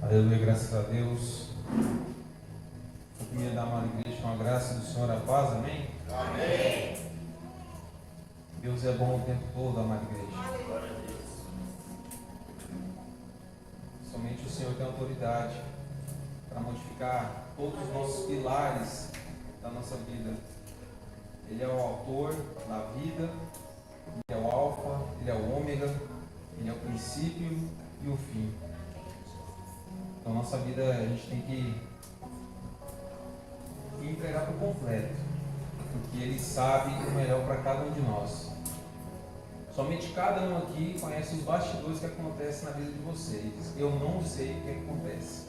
Aleluia, graças a Deus. Eu queria dar uma igreja com a graça do Senhor, a paz, amém? Amém. Deus é bom o tempo todo, amada igreja. Somente o Senhor tem autoridade para modificar todos os nossos pilares da nossa vida. Ele é o autor da vida, Ele é o alfa, Ele é o ômega, Ele é o princípio e o fim. Então nossa vida a gente tem que entregar por completo, porque Ele sabe o melhor para cada um de nós. Somente cada um aqui conhece os bastidores que acontecem na vida de vocês. Eu não sei o que acontece,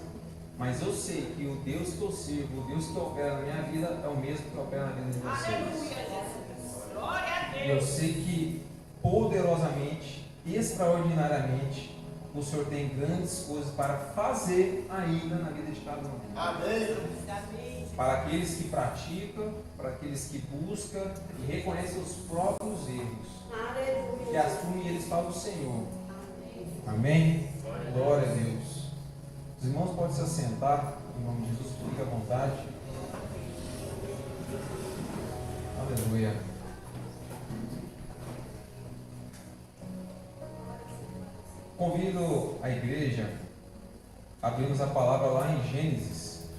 mas eu sei que o Deus que eu sirvo, o Deus que opera na minha vida é o mesmo que opera na vida de vocês. Glória a Deus. Eu sei que poderosamente, extraordinariamente, o Senhor tem grandes coisas para fazer ainda na vida de cada um. Amém. Para aqueles que praticam, para aqueles que buscam e reconhecem os próprios erros, que assumem eles para o Senhor. Amém? Glória a Deus. Os irmãos podem se assentar, em nome de Jesus, fique à vontade. Aleluia. Convido a igreja a abrirmos a palavra lá em Gênesis,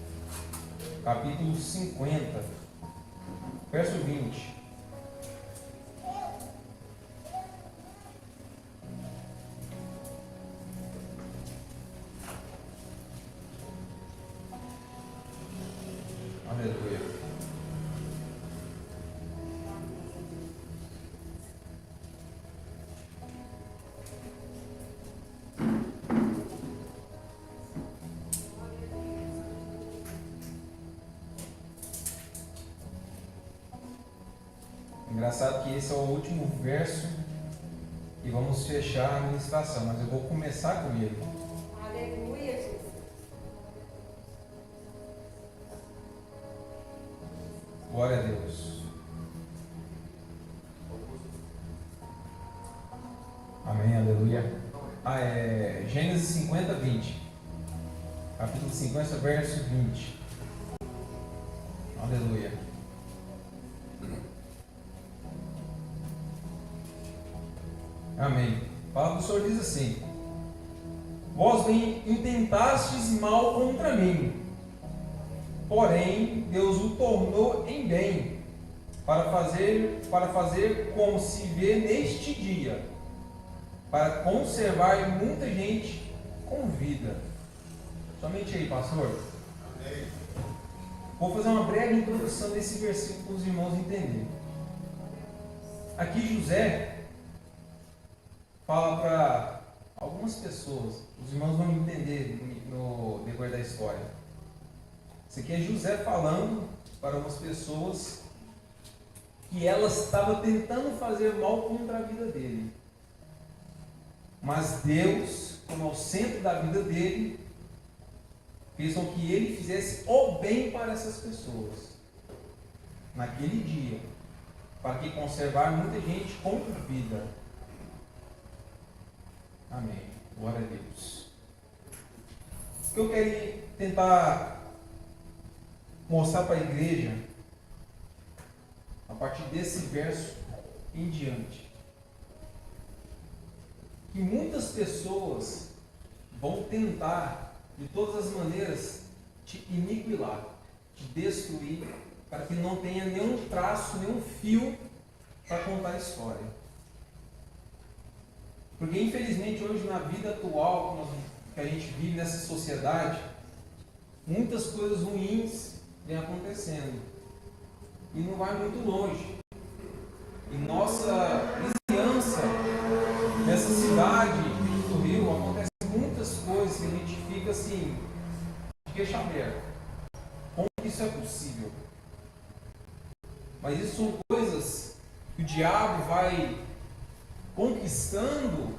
capítulo 50, verso 20. Aleluia. Engraçado que esse é o último verso e vamos fechar a ministração, mas eu vou começar com ele. Aleluia, Jesus. Glória a Deus. Amém, aleluia. Gênesis 50, 20. Capítulo 50, verso 20. Aleluia. Amém. A palavra do Senhor diz assim: vós bem intentastes mal contra mim, porém Deus o tornou em bem, para fazer como se vê neste dia, para conservar muita gente com vida. Somente aí, pastor. Amém. Vou fazer uma breve introdução desse versículo para os irmãos entenderem. Aqui José fala para algumas pessoas, os irmãos vão entender no decorrer da história. Isso aqui é José falando para umas pessoas que elas estavam tentando fazer mal contra a vida dele. Mas Deus, como é o centro da vida dele, fez com que ele fizesse o bem para essas pessoas naquele dia, para que conservar muita gente com vida. Amém. Glória a Deus. O que eu quero tentar mostrar para a igreja, a partir desse verso em diante, que muitas pessoas vão tentar, de todas as maneiras, te aniquilar, te destruir, para que não tenha nenhum traço, nenhum fio para contar a história. Porque infelizmente hoje na vida atual que a gente vive nessa sociedade, muitas coisas ruins vêm acontecendo. E não vai muito longe. Em nossa vizinhança, nessa cidade do Rio, acontecem muitas coisas que a gente fica assim, de queixo aberto. Como isso é possível? Mas isso são coisas que o diabo vai conquistando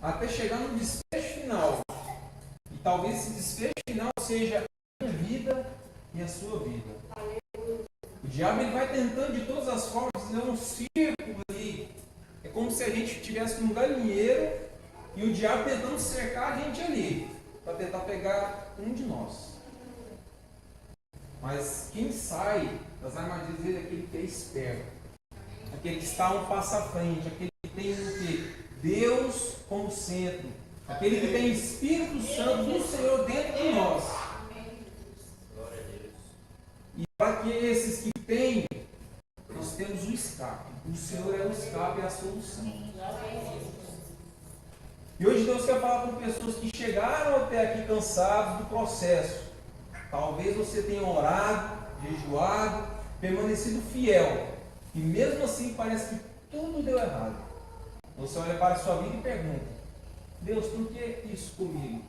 até chegar no desfecho final. E talvez esse desfecho final seja a minha vida e a sua vida. O diabo ele vai tentando de todas as formas fazer um círculo ali. É como se a gente estivesse num galinheiro e o diabo tentando cercar a gente ali, para tentar pegar um de nós. Mas quem sai das armadilhas dele é aquele que é esperto, aquele que está um passo à frente, aquele que tem o quê? Deus como centro, aquele que tem Espírito Santo do Senhor dentro de nós. E para que esses que têm, nós temos o escape. O Senhor é o escape, é a solução. E hoje Deus quer falar com pessoas que chegaram até aqui cansados do processo. Talvez você tenha orado, jejuado, permanecido fiel. E mesmo assim parece que tudo deu errado. Você olha para a sua vida e pergunta: Deus, por que isso comigo?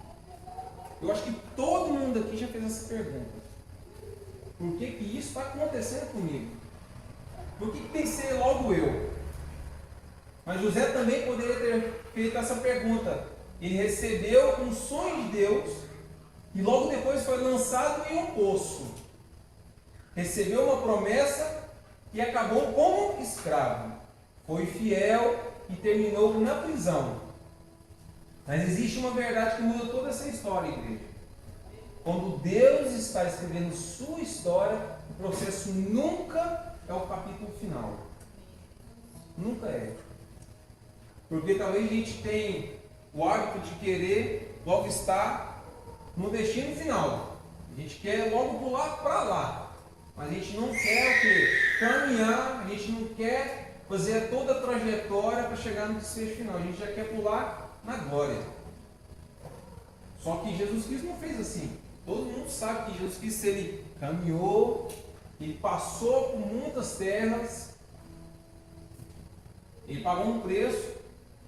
Eu acho que todo mundo aqui já fez essa pergunta. Por que isso está acontecendo comigo? Por que tem que ser logo eu? Mas José também poderia ter feito essa pergunta. Ele recebeu um sonho de Deus e logo depois foi lançado em um poço. Recebeu uma promessa e acabou como escravo. Foi fiel e terminou na prisão. Mas existe uma verdade que muda toda essa história, igreja. Quando Deus está escrevendo sua história, o processo nunca é o capítulo final. Nunca é. Porque talvez a gente tenha o hábito de querer logo estar no destino final. A gente quer logo pular para lá. Mas a gente não quer o quê? Caminhar, a gente não quer fazer toda a trajetória para chegar no desfecho final. A gente já quer pular na glória. Só que Jesus Cristo não fez assim. Todo mundo sabe que Jesus Cristo, ele caminhou, ele passou por muitas terras, ele pagou um preço,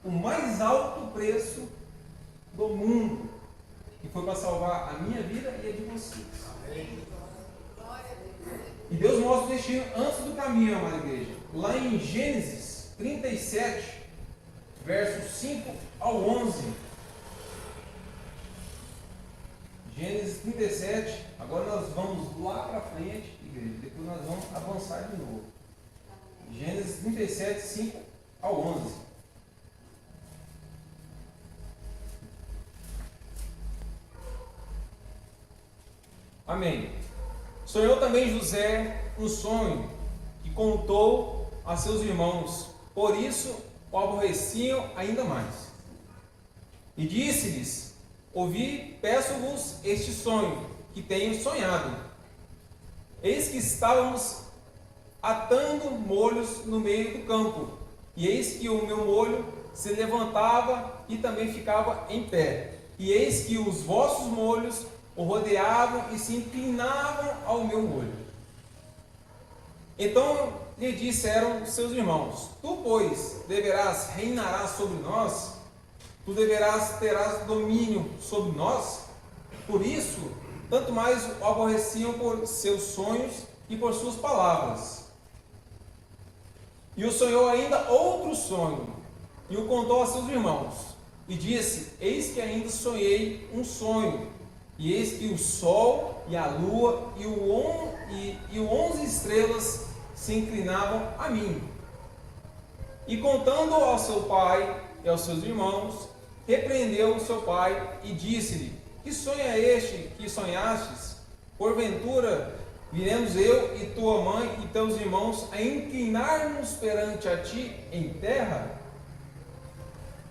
o mais alto preço do mundo, que foi para salvar a minha vida e a de vocês. E Deus mostra o destino antes do caminho, amada igreja. Lá em Gênesis 37, versos 5 ao 11. Gênesis 37, agora nós vamos lá para frente, igreja, depois nós vamos avançar de novo. Gênesis 37, 5 ao 11. Amém. Sonhou também José um sonho que contou a seus irmãos, por isso o aborreciam ainda mais. E disse-lhes: ouvi, peço-vos este sonho que tenho sonhado. Eis que estávamos atando molhos no meio do campo, e eis que o meu molho se levantava e também ficava em pé, e eis que os vossos molhos o rodeavam e se inclinavam ao meu molho. Então lhe disseram seus irmãos: tu, pois, reinarás sobre nós, tu terás domínio sobre nós. Por isso, tanto mais o aborreciam por seus sonhos e por suas palavras. E o sonhou ainda outro sonho, e o contou a seus irmãos, e disse: eis que ainda sonhei um sonho, e eis que o sol e a lua e 11 estrelas se inclinavam a mim. E contando ao seu pai e aos seus irmãos, repreendeu o seu pai e disse-lhe: que sonho é este que sonhastes? Porventura viremos eu e tua mãe e teus irmãos a inclinar-nos perante a ti em terra?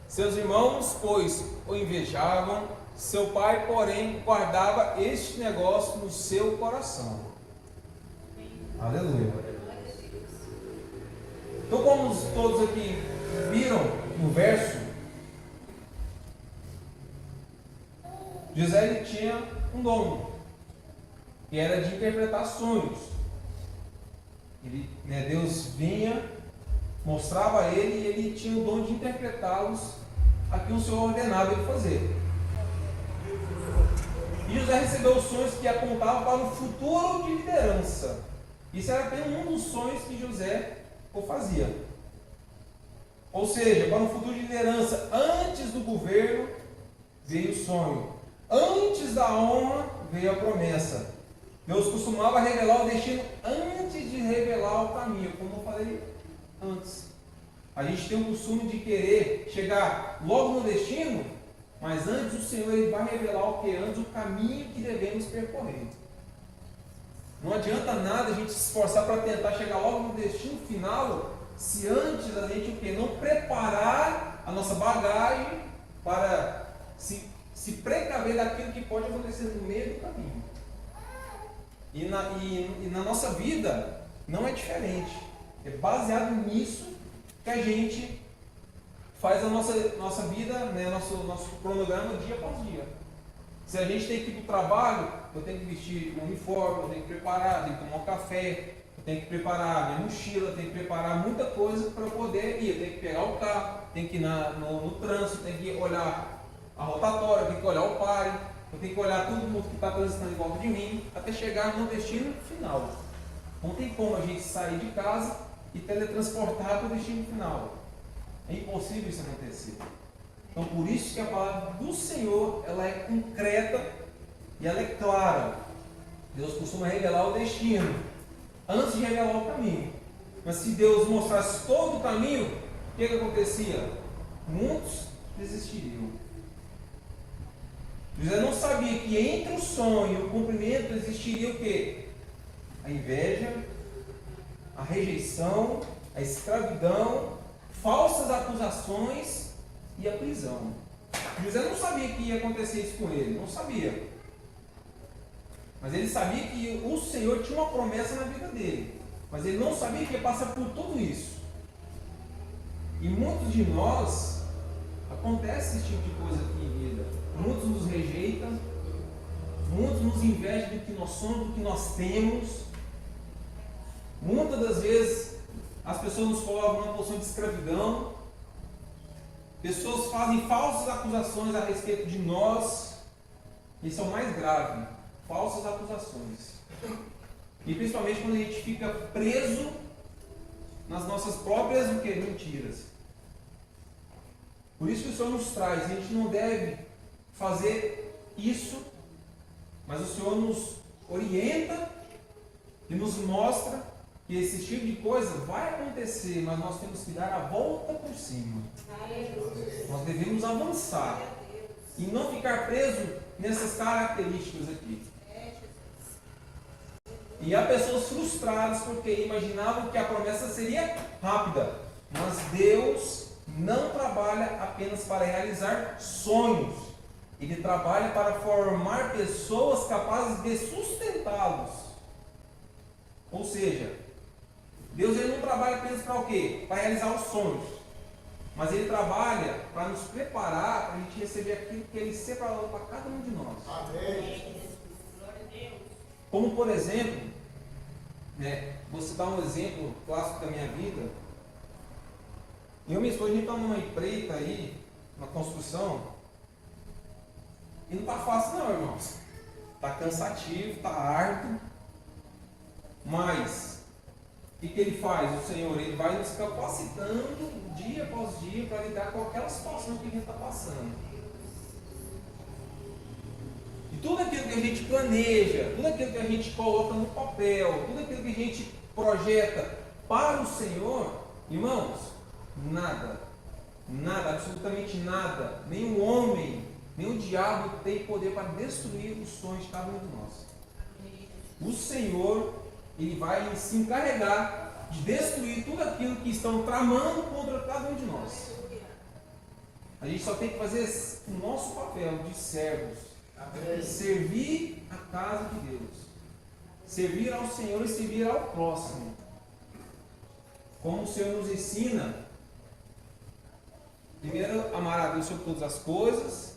Seus irmãos, pois, o invejavam. Seu pai, porém, guardava este negócio no seu coração. Aleluia. Então, como todos aqui viram no verso, José ele tinha um dom, que era de interpretar sonhos. Deus vinha, mostrava a ele, e ele tinha o dom de interpretá-los a que o Senhor ordenava ele fazer. E José recebeu sonhos que apontavam para o futuro de liderança. Isso era apenas um dos sonhos que José fazia. Ou seja, para um futuro de liderança, antes do governo veio o sonho. Antes da honra veio a promessa. Deus costumava revelar o destino antes de revelar o caminho, como eu falei antes. A gente tem o costume de querer chegar logo no destino Mas antes o Senhor ele vai revelar o que? Antes o caminho que devemos percorrer. Não adianta nada a gente se esforçar para tentar chegar logo no destino final, se antes a gente o quê? Não preparar a nossa bagagem para se precaver daquilo que pode acontecer no meio do caminho. E na nossa vida não é diferente. É baseado nisso que a gente faz a nossa vida, né, nosso cronograma dia após dia. Se a gente tem que ir para o trabalho, eu tenho que vestir um uniforme, eu tenho que preparar, eu tenho que tomar um café, eu tenho que preparar minha mochila, eu tenho que preparar muita coisa para eu poder ir. Eu tenho que pegar o carro, tenho que ir no trânsito, tenho que olhar a rotatória, eu tenho que olhar o pare, eu tenho que olhar todo mundo que está transitando em volta de mim, até chegar no destino final. Não tem como a gente sair de casa e teletransportar para o destino final. É impossível isso acontecer. Então, por isso que a palavra do Senhor, ela é concreta e ela é clara. Deus costuma revelar o destino antes de revelar o caminho. Mas se Deus mostrasse todo o caminho, o que acontecia? Muitos desistiriam. José não sabia que entre o sonho e o cumprimento existiria o quê? A inveja, a rejeição, a escravidão, falsas acusações e a prisão. José não sabia que ia acontecer isso com ele, não sabia. Mas ele sabia que o Senhor tinha uma promessa na vida dele. Mas ele não sabia que ia passar por tudo isso. E muitos de nós, acontece esse tipo de coisa aqui em vida. Muitos nos rejeitam, muitos nos invejam do que nós somos, do que nós temos. Muitas das vezes as pessoas nos colocam numa posição de escravidão. Pessoas fazem falsas acusações a respeito de nós. Isso é o mais grave. Falsas acusações. E principalmente quando a gente fica preso nas nossas próprias mentiras. Por isso que o Senhor nos traz. A gente não deve fazer isso, mas o Senhor nos orienta e nos mostra que esse tipo de coisa vai acontecer, mas nós temos que dar a volta por cima. Nós devemos avançar e não ficar preso nessas características aqui. E há pessoas frustradas porque imaginavam que a promessa seria rápida, mas Deus não trabalha apenas para realizar sonhos. Ele trabalha para formar pessoas capazes de sustentá-los. Ou seja, Deus ele não trabalha apenas para o quê? Para realizar os sonhos. Mas Ele trabalha para nos preparar para a gente receber aquilo que Ele separou para cada um de nós. Amém. Como por exemplo, vou citar um exemplo clássico da minha vida. Eu e minha esposa, a gente está numa empreita aí, uma construção, e não está fácil não, irmãos. Está cansativo, está árduo, mas o que ele faz? O Senhor ele vai nos capacitando dia após dia para lidar com aquela situação que a gente está passando. E tudo aquilo que a gente planeja, tudo aquilo que a gente coloca no papel, tudo aquilo que a gente projeta para o Senhor, irmãos, nada, absolutamente nada, nenhum homem, nenhum diabo tem poder para destruir os sonhos de cada um de nós. O Senhor, Ele vai se encarregar de destruir tudo aquilo que estão tramando contra cada um de nós. A gente só tem que fazer o nosso papel de servos, servir a casa de Deus, servir ao Senhor e servir ao próximo. Como o Senhor nos ensina, primeiro, amar a Deus sobre todas as coisas,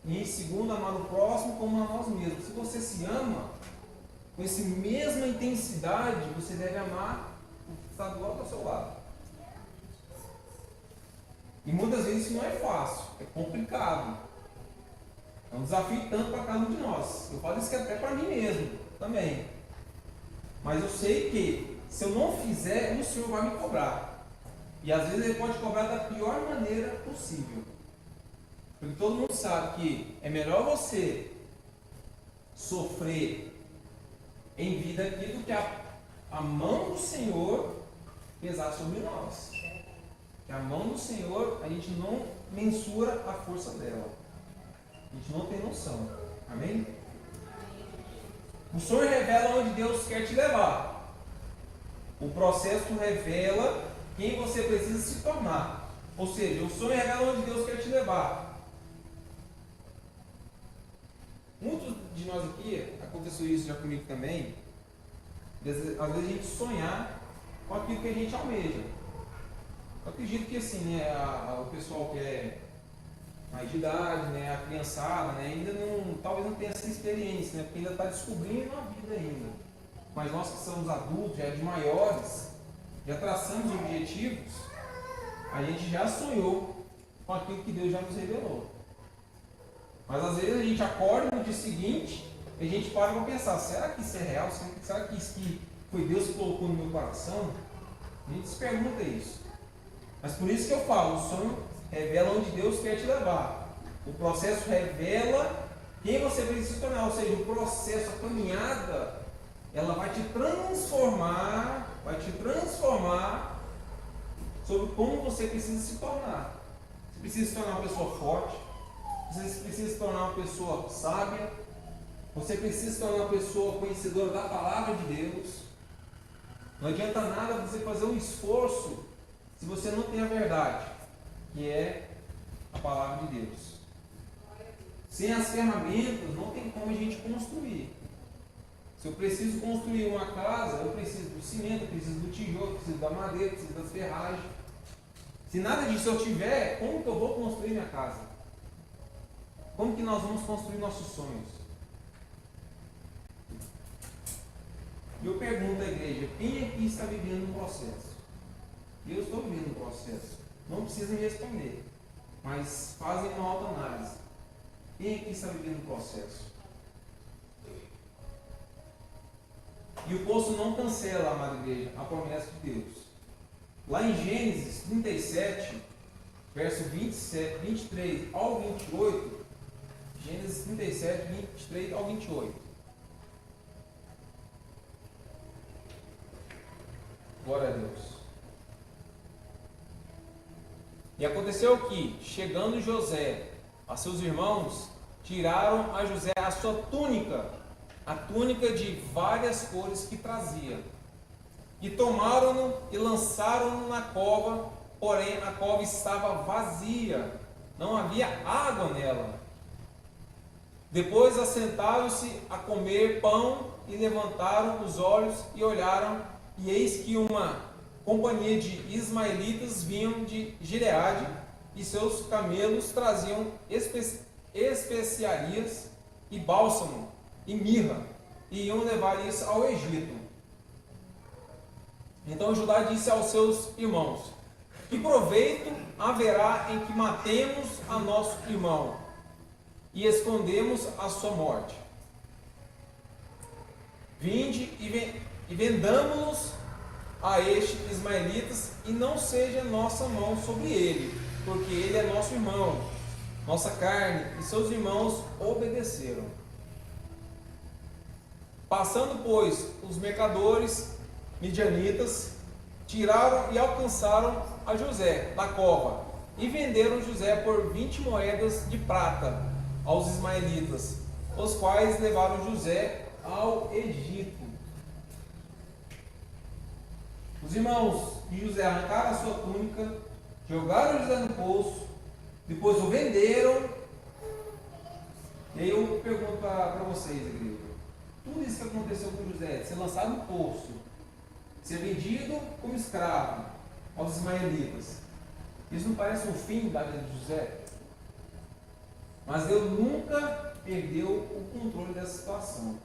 e em segundo, amar o próximo como a nós mesmos. Se você se ama, com essa mesma intensidade, você deve amar o que está do lado ao seu lado. E muitas vezes isso não é fácil, é complicado. É um desafio tanto para cada um de nós. Eu falo isso até para mim mesmo, também. Mas eu sei que, se eu não fizer, o Senhor vai me cobrar. E às vezes Ele pode cobrar da pior maneira possível. Porque todo mundo sabe que é melhor você sofrer em vida aqui do que a mão do Senhor pesar sobre nós. Que a mão do Senhor, a gente não mensura a força dela. A gente não tem noção. Amém? O sonho revela onde Deus quer te levar. O processo revela quem você precisa se tornar. Ou seja, o sonho revela onde Deus quer te levar. Muitos de nós aqui, aconteceu isso já comigo também, às vezes a gente sonhar com aquilo que a gente almeja. Eu acredito que assim, né, o pessoal que é mais de idade, né, a criançada, né, ainda não, talvez não tenha essa experiência, né, porque ainda está descobrindo a vida ainda. Mas nós que somos adultos, já de maiores, já traçamos objetivos, a gente já sonhou com aquilo que Deus já nos revelou. Mas às vezes a gente acorda no dia seguinte e a gente para pensar, será que isso é real? Será que isso que foi Deus que colocou no meu coração? A gente se pergunta isso. Mas por isso que eu falo, o sonho revela onde Deus quer te levar. O processo revela quem você precisa se tornar. Ou seja, o processo, a caminhada, ela vai te transformar sobre como você precisa se tornar. Você precisa se tornar uma pessoa forte, você precisa se tornar uma pessoa sábia, você precisa se tornar uma pessoa conhecedora da palavra de Deus. Não adianta nada você fazer um esforço se você não tem a verdade, que é a palavra de Deus. Sem as ferramentas, não tem como a gente construir. Se eu preciso construir uma casa, eu preciso do cimento, eu preciso do tijolo, eu preciso da madeira, eu preciso das ferragens. Se nada disso eu tiver, como que eu vou construir minha casa? Como que nós vamos construir nossos sonhos? E eu pergunto à igreja, quem aqui está vivendo um processo? Eu estou vivendo um processo. Não precisa me responder, mas fazem uma autoanálise. Quem aqui está vivendo um processo? E o poço não cancela, amada igreja, a promessa de Deus. Lá em Gênesis 37, verso 23 ao 28, Gênesis 37, 23 ao 28. Glória a Deus. E aconteceu que, chegando José a seus irmãos, tiraram a José a sua túnica, a túnica de várias cores que trazia, e tomaram-no e lançaram-no na cova, porém a cova estava vazia, não havia água nela. Depois assentaram-se a comer pão e levantaram os olhos e olharam, e eis que uma companhia de ismaelitas vinham de Gileade, e seus camelos traziam especiarias e bálsamo e mirra, e iam levar isso ao Egito. Então Judá disse aos seus irmãos: que proveito haverá em que matemos a nosso irmão e escondemos a sua morte? Vinde e vendamo-nos a estes ismaelitas, e não seja nossa mão sobre ele, porque ele é nosso irmão, nossa carne. E seus irmãos obedeceram. Passando, pois, os mercadores midianitas, tiraram e alcançaram a José da cova, e venderam José por 20 moedas de prata aos ismaelitas, os quais levaram José ao Egito. Os irmãos de José arrancaram a sua túnica, jogaram José no poço, depois o venderam. E aí eu pergunto para vocês, igreja, tudo isso que aconteceu com José, ser lançado no poço, ser vendido como escravo aos ismaelitas, isso não parece um fim da vida de José? Mas Deus nunca perdeu o controle dessa situação.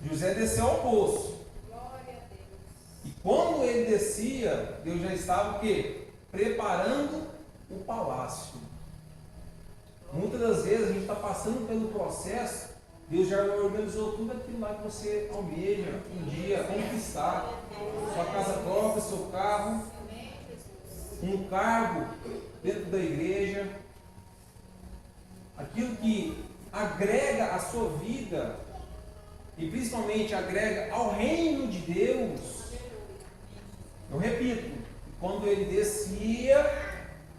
José desceu ao poço. E quando ele descia, Deus já estava o quê? Preparando o palácio. Muitas das vezes a gente está passando pelo processo, Deus já organizou tudo aquilo lá que você almeja um dia conquistar. Sua casa própria, seu carro, um cargo dentro da igreja, aquilo que agrega à sua vida e principalmente agrega ao reino de Deus. Eu repito, quando ele descia,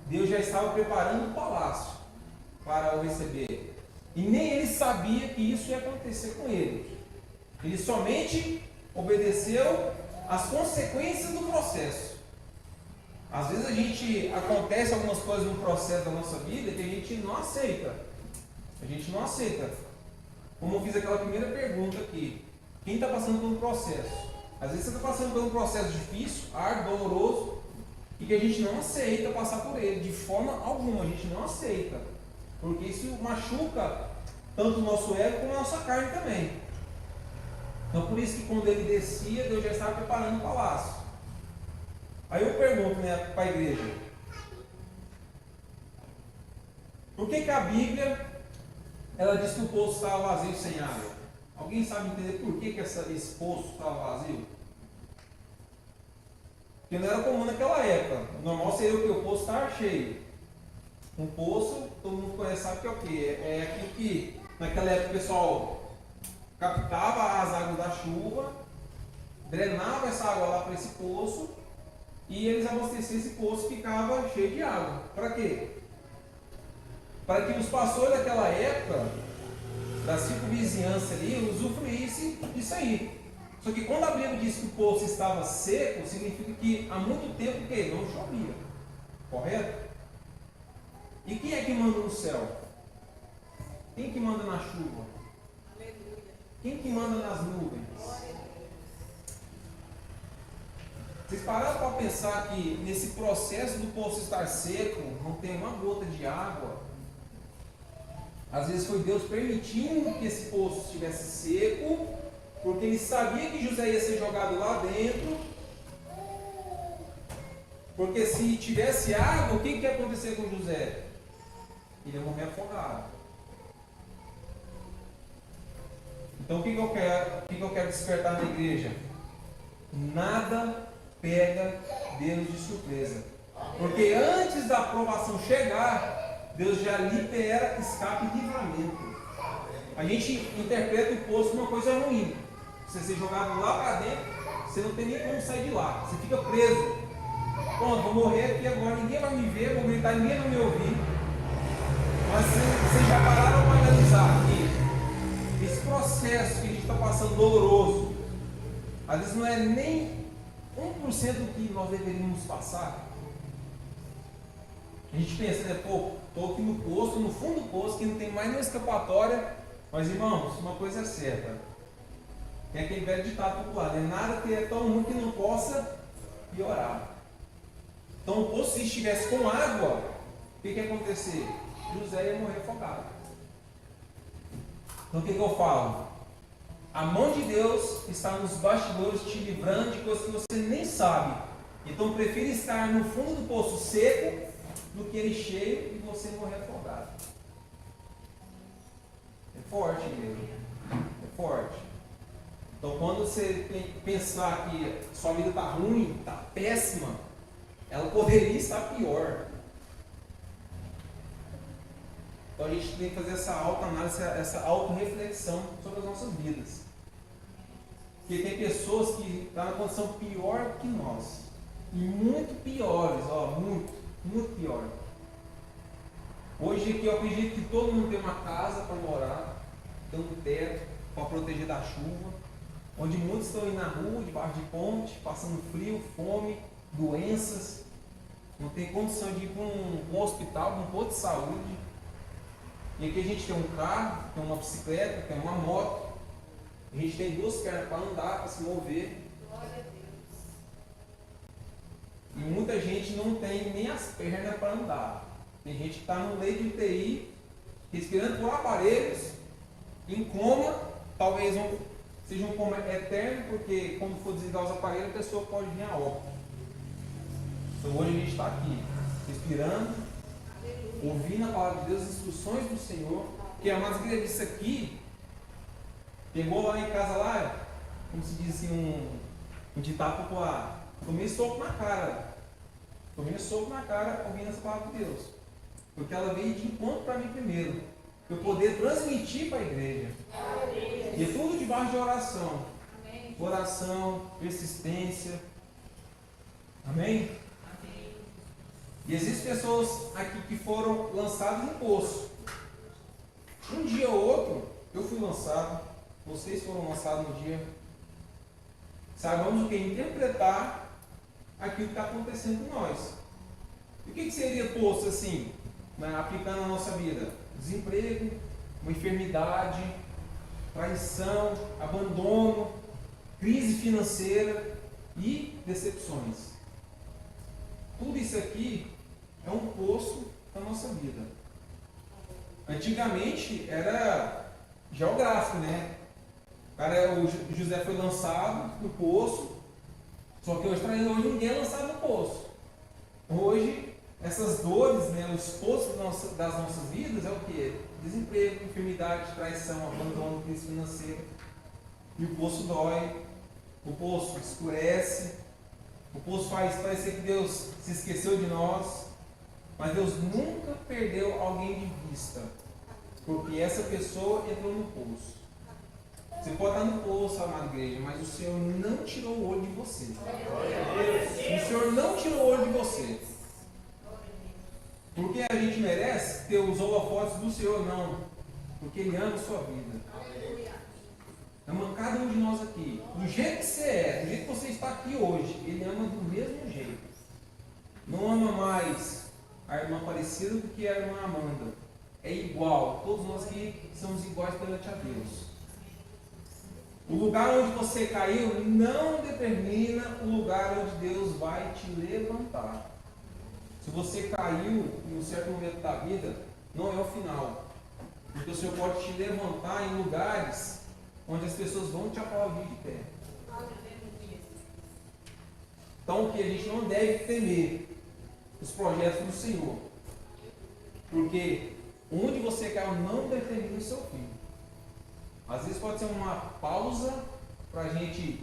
Deus já estava preparando o palácio. para o receber. E nem ele sabia que isso ia acontecer com ele. Ele somente obedeceu às consequências do processo. Às vezes acontece algumas coisas no processo da nossa vida que a gente não aceita. A gente não aceita. Como eu fiz aquela primeira pergunta aqui. Quem está passando por um processo? Às vezes você está passando por um processo difícil, árduo, doloroso, e que a gente não aceita passar por ele, de forma alguma, a gente não aceita. Porque isso machuca tanto o nosso ego como a nossa carne também. Então por isso que quando ele descia, Deus já estava preparando o palácio. Aí eu pergunto, para a igreja, por que a Bíblia ela diz que o poço estava vazio e sem água? Alguém sabe entender por que esse poço estava vazio? Porque não era comum naquela época. O normal seria o que? O poço estava cheio. Um poço, todo mundo conhece, sabe que é o quê? É aquilo que naquela época o pessoal captava as águas da chuva, drenava essa água lá para esse poço e eles abasteciam esse poço e ficava cheio de água. Para quê? Para que os pastores daquela época, da circunvizinhança ali, usufruíssem disso aí. Só que quando a Bíblia diz que o poço estava seco, significa que há muito tempo o quê? Não chovia. Correto? E quem é que manda no céu? Quem que manda na chuva? Quem que manda nas nuvens? Vocês pararam para pensar que nesse processo do poço estar seco, não tem uma gota de água? Às vezes foi Deus permitindo que esse poço estivesse seco, porque ele sabia que José ia ser jogado lá dentro. Porque se tivesse água, o que ia acontecer com José? Ele ia morrer afogado. Então o que eu quero despertar na igreja? Nada pega Deus de surpresa. Porque antes da aprovação chegar, Deus já libera escape e livramento. A gente interpreta o poço como uma coisa ruim. Você ser jogado lá para dentro, você não tem nem como sair de lá. Você fica preso. Pronto, vou morrer aqui agora, ninguém vai me ver, vou gritar, ninguém vai me ouvir. Mas vocês já pararam para analisar que esse processo que a gente está passando doloroso, às vezes não é nem 1% do que nós deveríamos passar. A gente pensa, né, estou aqui no poço, no fundo do poço, que não tem mais nenhuma escapatória. Mas irmãos, uma coisa é certa. Tem aquele velho ditado popular, né? Nada que é tão ruim que não possa piorar. Então o poço, se estivesse com água, o que ia acontecer? José ia morrer afogado. Então o que eu falo? A mão de Deus está nos bastidores te livrando de coisas que você nem sabe. Então prefira estar no fundo do poço seco do que ele cheio e você morrer afogado. É forte, igreja. É forte. Então quando você pensar que sua vida está ruim, está péssima, ela poderia estar pior. Então a gente tem que fazer essa autoanálise, essa autorreflexão sobre as nossas vidas. Porque tem pessoas que estão na condição pior que nós. E muito piores, muito pior. Hoje aqui eu acredito que todo mundo tem uma casa para morar, tem um teto para proteger da chuva, onde muitos estão indo na rua, debaixo de ponte, passando frio, fome, doenças, não tem condição de ir para um hospital, para um posto de saúde. E aqui a gente tem um carro, tem uma bicicleta, tem uma moto, a gente tem duas pernas para andar, para se mover. Glória a Deus. E muita gente não tem nem as pernas para andar. Tem gente que está no leito de UTI, respirando por aparelhos, em coma, talvez seja um coma eterno, porque quando for desligar os aparelhos, a pessoa pode vir a óbito. Então hoje a gente está aqui, respirando, ouvindo a palavra de Deus, as instruções do Senhor, que a mais igreja disse aqui, pegou lá em casa, lá, como se diz assim, um ditado popular, tomei soco na cara ouvindo essa palavra de Deus. Porque ela veio de encontro para mim primeiro. Para eu poder transmitir para a igreja. E é tudo debaixo de oração. Amém. Oração, persistência. Amém? Amém. E existem pessoas aqui que foram lançadas no poço. Um dia ou outro, eu fui lançado, vocês foram lançados no dia. Saibamos o que? Interpretar aquilo que está acontecendo com nós. E o que seria posto assim, aplicando na nossa vida? Desemprego, uma enfermidade, traição, abandono, crise financeira e decepções. Tudo isso aqui é um poço da nossa vida. Antigamente era geográfico, né? O José foi lançado no poço, só que hoje ninguém é lançado no poço. Hoje, essas dores, né, os poços das nossas vidas é o que? Desemprego, enfermidade, traição, abandono, crise financeira. E o poço dói, o poço escurece, o poço faz parecer que Deus se esqueceu de nós, mas Deus nunca perdeu alguém de vista, porque essa pessoa entrou no poço. Você pode estar no poço, amada igreja, mas o Senhor não tirou o olho de você. O Senhor não tirou o olho de você. Porque a gente merece ter os holofotes do Senhor, não. Porque Ele ama a sua vida. Ama cada um de nós aqui. Do jeito que você é, do jeito que você está aqui hoje, Ele ama do mesmo jeito. Não ama mais a irmã Aparecida do que a irmã Amanda. É igual. Todos nós aqui somos iguais perante a Deus. O lugar onde você caiu não determina o lugar onde Deus vai te levantar. Se você caiu em um certo momento da vida, não é o final. Porque o Senhor pode te levantar em lugares onde as pessoas vão te aplaudir de pé. Então, o que a gente não deve temer os projetos do Senhor. Porque onde você caiu não determina o seu fim. Às vezes pode ser uma pausa para a gente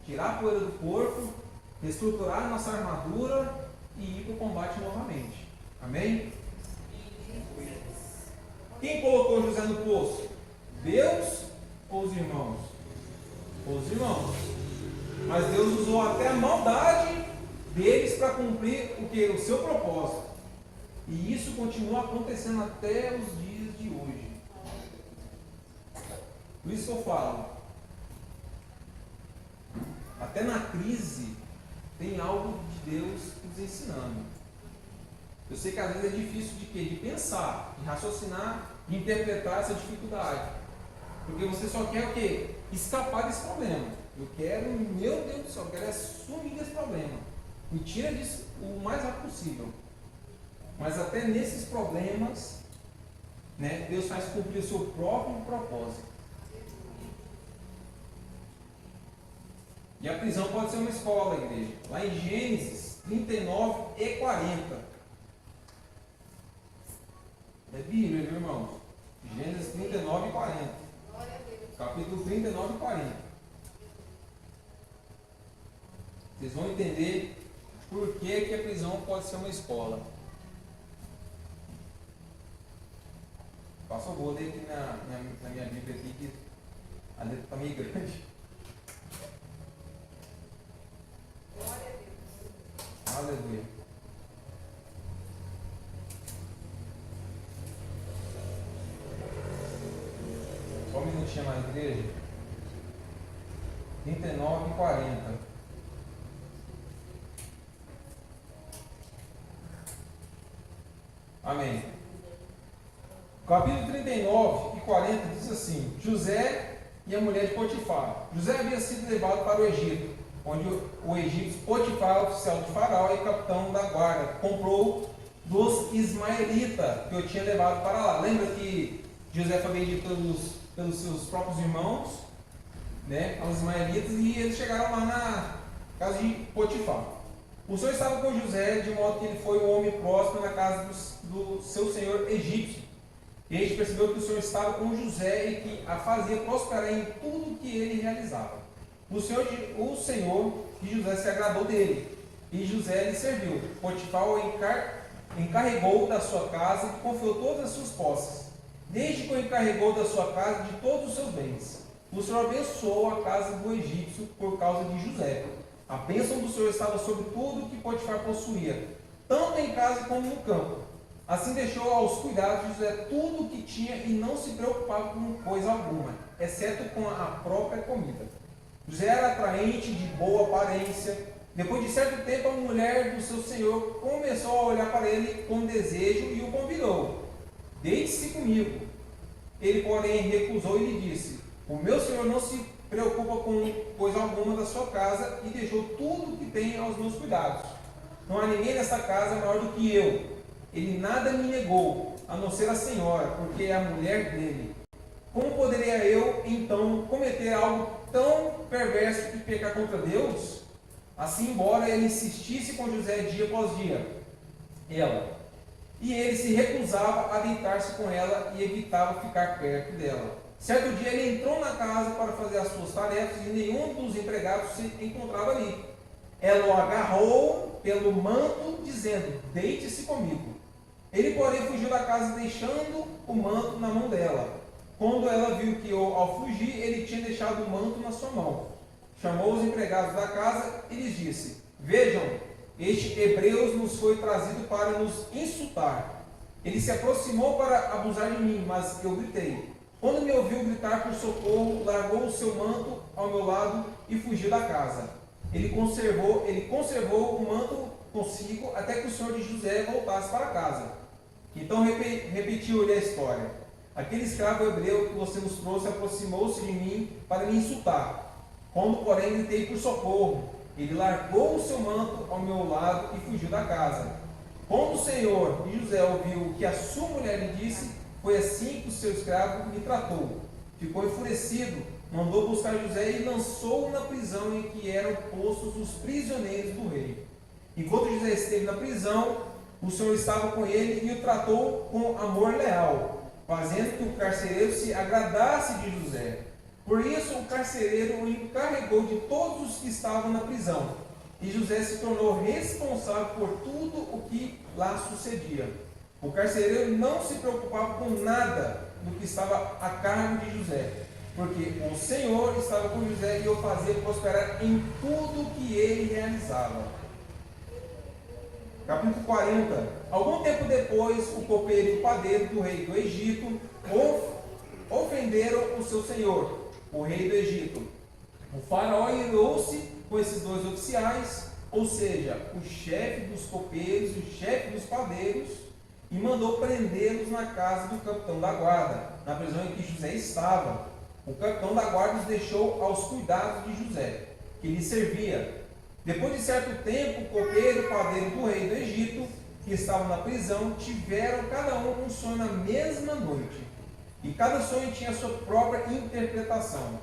tirar a poeira do corpo, reestruturar a nossa armadura e ir para o combate novamente. Amém? Quem colocou José no poço? Deus ou os irmãos? Os irmãos. Mas Deus usou até a maldade deles para cumprir o que? O seu propósito. E isso continua acontecendo até os dias de hoje. Por isso que eu falo, até na crise tem algo de Deus nos ensinando. Eu sei que às vezes é difícil de quê? De pensar, de raciocinar, de interpretar essa dificuldade. Porque você só quer o quê? Escapar desse problema. Eu quero, meu Deus do céu, eu quero sumir desse problema. Me tira disso o mais rápido possível. Mas até nesses problemas, né, Deus faz cumprir o seu próprio propósito. E a prisão pode ser uma escola, igreja. Lá em Gênesis 39 e 40. É Bíblia, viu, irmãos? Gênesis 39 e 40. Capítulo 39 e 40. Vocês vão entender por que a prisão pode ser uma escola. Faça o vou ler aqui na minha Bíblia aqui, que a letra está meio grande. Aleluia. Só um minutinho na igreja. 39 e 40. Amém. Capítulo 39 e 40 diz assim: José e a mulher de Potifar. José havia sido levado para o Egito, onde o egípcio Potifar, oficial de Faraó e capitão da guarda, comprou dos ismaelitas que eu tinha levado para lá. Lembra que José foi vendido pelos seus próprios irmãos, né, aos ismaelitas, e eles chegaram lá na casa de Potifar. O Senhor estava com José, de modo que ele foi um homem próspero na casa do seu senhor egípcio. E a gente percebeu que o Senhor estava com José e que a fazia prosperar em tudo que ele realizava. O Senhor de José se agradou dele, e José lhe serviu. Potifar o encarregou da sua casa e confiou todas as suas posses, desde que o encarregou da sua casa de todos os seus bens. O Senhor abençoou a casa do egípcio por causa de José. A bênção do Senhor estava sobre tudo que Potifar possuía, tanto em casa como no campo. Assim deixou aos cuidados de José tudo o que tinha e não se preocupava com coisa alguma, exceto com a própria comida. José era atraente, de boa aparência. Depois de certo tempo, a mulher do seu senhor começou a olhar para ele com desejo e o convidou: deite-se comigo. Ele, porém, recusou e lhe disse: o meu senhor não se preocupa com coisa alguma da sua casa e deixou tudo o que tem aos meus cuidados. Não há ninguém nessa casa maior do que eu. Ele nada me negou, a não ser a senhora, porque é a mulher dele. Como poderia eu, então, cometer algo tão perverso e pecar contra Deus? Assim, embora ele insistisse com José dia após dia, e ele se recusava a deitar-se com ela e evitava ficar perto dela. Certo dia ele entrou na casa para fazer as suas tarefas e nenhum dos empregados se encontrava ali. Ela o agarrou pelo manto, dizendo: deite-se comigo. Ele, porém, fugiu da casa, deixando o manto na mão dela. Quando ela viu que, ao fugir, ele tinha deixado o manto na sua mão, chamou os empregados da casa e lhes disse: vejam, este hebreu nos foi trazido para nos insultar. Ele se aproximou para abusar de mim, mas eu gritei. Quando me ouviu gritar por socorro, largou o seu manto ao meu lado e fugiu da casa. Ele conservou o manto consigo até que o senhor de José voltasse para casa. Então repetiu-lhe a história: aquele escravo hebreu que você nos trouxe aproximou-se de mim para me insultar. Quando, porém, gritei por socorro, ele largou o seu manto ao meu lado e fugiu da casa. Quando o senhor de José ouviu o que a sua mulher lhe disse, foi assim que o seu escravo me tratou. Ficou enfurecido, mandou buscar José e lançou-o na prisão em que eram postos os prisioneiros do rei. Enquanto José esteve na prisão, o Senhor estava com ele e o tratou com amor leal, fazendo que o carcereiro se agradasse de José. Por isso o carcereiro o encarregou de todos os que estavam na prisão, e José se tornou responsável por tudo o que lá sucedia. O carcereiro não se preocupava com nada do que estava a cargo de José, porque o Senhor estava com José e o fazia prosperar em tudo que ele realizava. Capítulo 40. Algum tempo depois, o copeiro e o padeiro do rei do Egito ofenderam o seu senhor, o rei do Egito. O faraó irou-se com esses dois oficiais, ou seja, o chefe dos copeiros e o chefe dos padeiros, e mandou prendê-los na casa do capitão da guarda, na prisão em que José estava. O capitão da guarda os deixou aos cuidados de José, que lhe servia. Depois de certo tempo, o copeiro e o padeiro do rei do Egito, que estavam na prisão, tiveram cada um sonho na mesma noite. E cada sonho tinha a sua própria interpretação.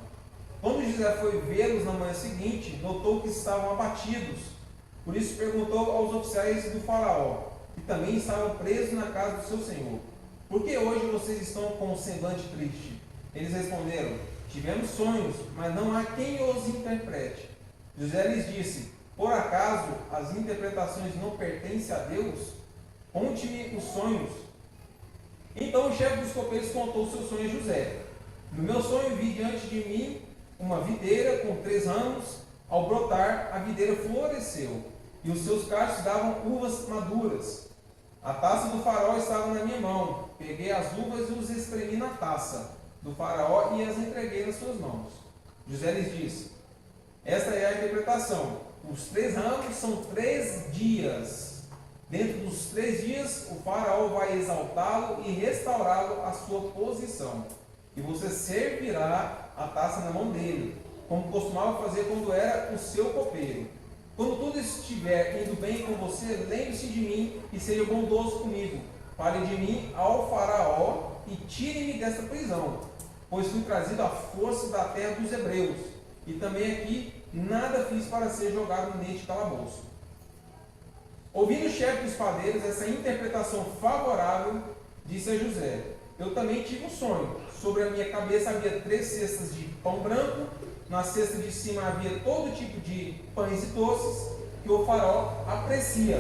Quando José foi vê-los na manhã seguinte, notou que estavam abatidos. Por isso perguntou aos oficiais do faraó, que também estavam presos na casa do seu senhor: por que hoje vocês estão com um semblante triste? Eles responderam: tivemos sonhos, mas não há quem os interprete. José lhes disse: por acaso as interpretações não pertencem a Deus? Conte-me os sonhos. Então o chefe dos copeiros contou o seu sonho a José: no meu sonho vi diante de mim uma videira com 3 ramos. Ao brotar, a videira floresceu, e os seus cachos davam uvas maduras. A taça do faraó estava na minha mão. Peguei as uvas e os espremi na taça do faraó e as entreguei nas suas mãos. José lhes disse: esta é a interpretação. Os 3 ramos são 3 dias. Dentro dos 3 dias, o faraó vai exaltá-lo e restaurá-lo à sua posição. E você servirá a taça na mão dele, como costumava fazer quando era o seu copeiro. Quando tudo estiver indo bem com você, lembre-se de mim e seja bondoso comigo. Fale de mim ao faraó e tire-me desta prisão, pois fui trazido à força da terra dos hebreus. E também aqui nada fiz para ser jogado neste calabouço. Ouvindo o chefe dos padeiros essa interpretação favorável, disse a José: eu também tive um sonho. Sobre a minha cabeça havia 3 cestas de pão branco. Na cesta de cima havia todo tipo de pães e doces que o faraó aprecia,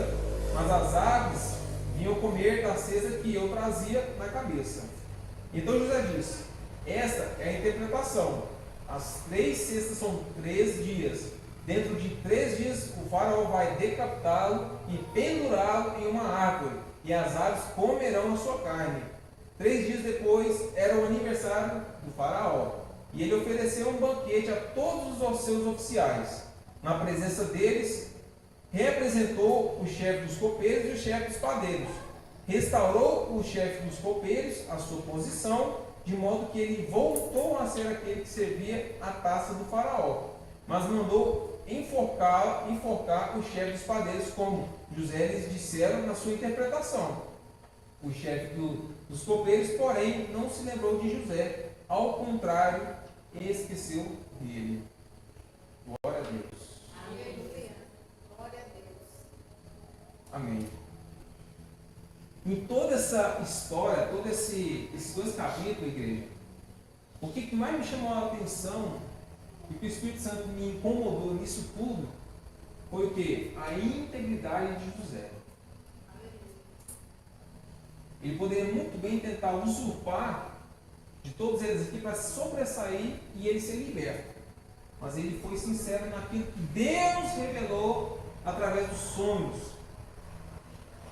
mas as aves vinham comer da cesta que eu trazia na cabeça. Então José disse: esta é a interpretação. As 3 cestas são 3 dias. Dentro de 3 dias o faraó vai decapitá-lo e pendurá-lo em uma árvore, e as aves comerão a sua carne. 3 dias depois era o aniversário do faraó, e ele ofereceu um banquete a todos os seus oficiais. Na presença deles, representou o chefe dos copeiros e o chefe dos padeiros. Restaurou o chefe dos copeiros a sua posição, de modo que ele voltou a ser aquele que servia a taça do faraó, mas mandou enforcar o chefe dos padeiros, como José lhes disseram na sua interpretação. O chefe dos copeiros, porém, não se lembrou de José, ao contrário, esqueceu dele. Glória a Deus. Aleluia. Glória a Deus. Amém. Em toda essa história, todos esses 2 capítulos, igreja, o que mais me chamou a atenção e que o Espírito Santo me incomodou nisso tudo foi o que? A integridade de José. Ele poderia muito bem tentar usurpar de todos eles aqui para sobressair e ele ser liberto. Mas ele foi sincero naquilo que Deus revelou através dos sonhos.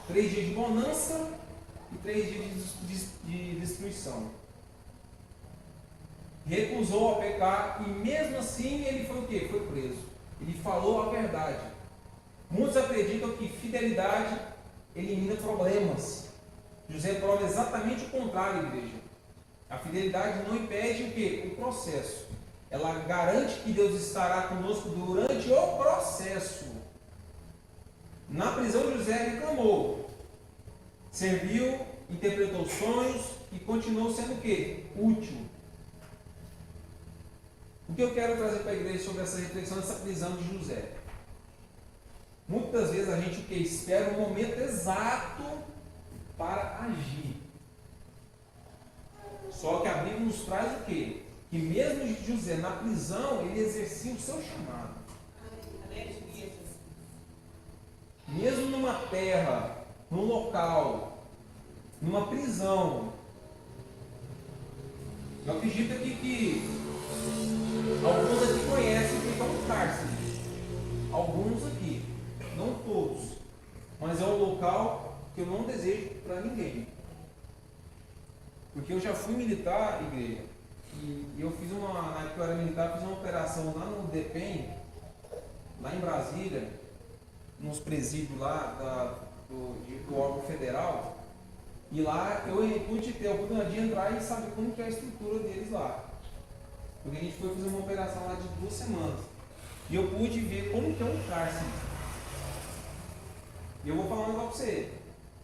3 dias de bonança e 3 dias de destruição. Recusou a pecar e mesmo assim ele foi o quê? Foi preso. Ele falou a verdade. Muitos acreditam que fidelidade elimina problemas. José prova exatamente o contrário, igreja. A fidelidade não impede o quê? O processo. Ela garante que Deus estará conosco durante o processo. Na prisão, José reclamou, serviu, interpretou sonhos e continuou sendo o quê? Útil. O que eu quero trazer para a igreja sobre essa reflexão dessa prisão de José? Muitas vezes a gente o que? Espera o momento exato para agir. Só que a Bíblia nos traz o quê? Que mesmo José na prisão, ele exercia o seu chamado. Mesmo numa terra, num local, numa prisão. Eu acredito aqui que alguns aqui conhecem o que é um cárcere. Alguns aqui, não todos. Mas é um local que eu não desejo para ninguém. Porque eu já fui militar, igreja, e eu fiz na época que eu era militar, fiz uma operação lá no DEPEN, lá em Brasília, nos presídios lá do órgão federal, e lá eu pude ter a oportunidade de entrar e saber como que é a estrutura deles lá. Porque a gente foi fazer uma operação lá de 2 semanas. E eu pude ver como que é um cárcere. E eu vou falar um negócio para você.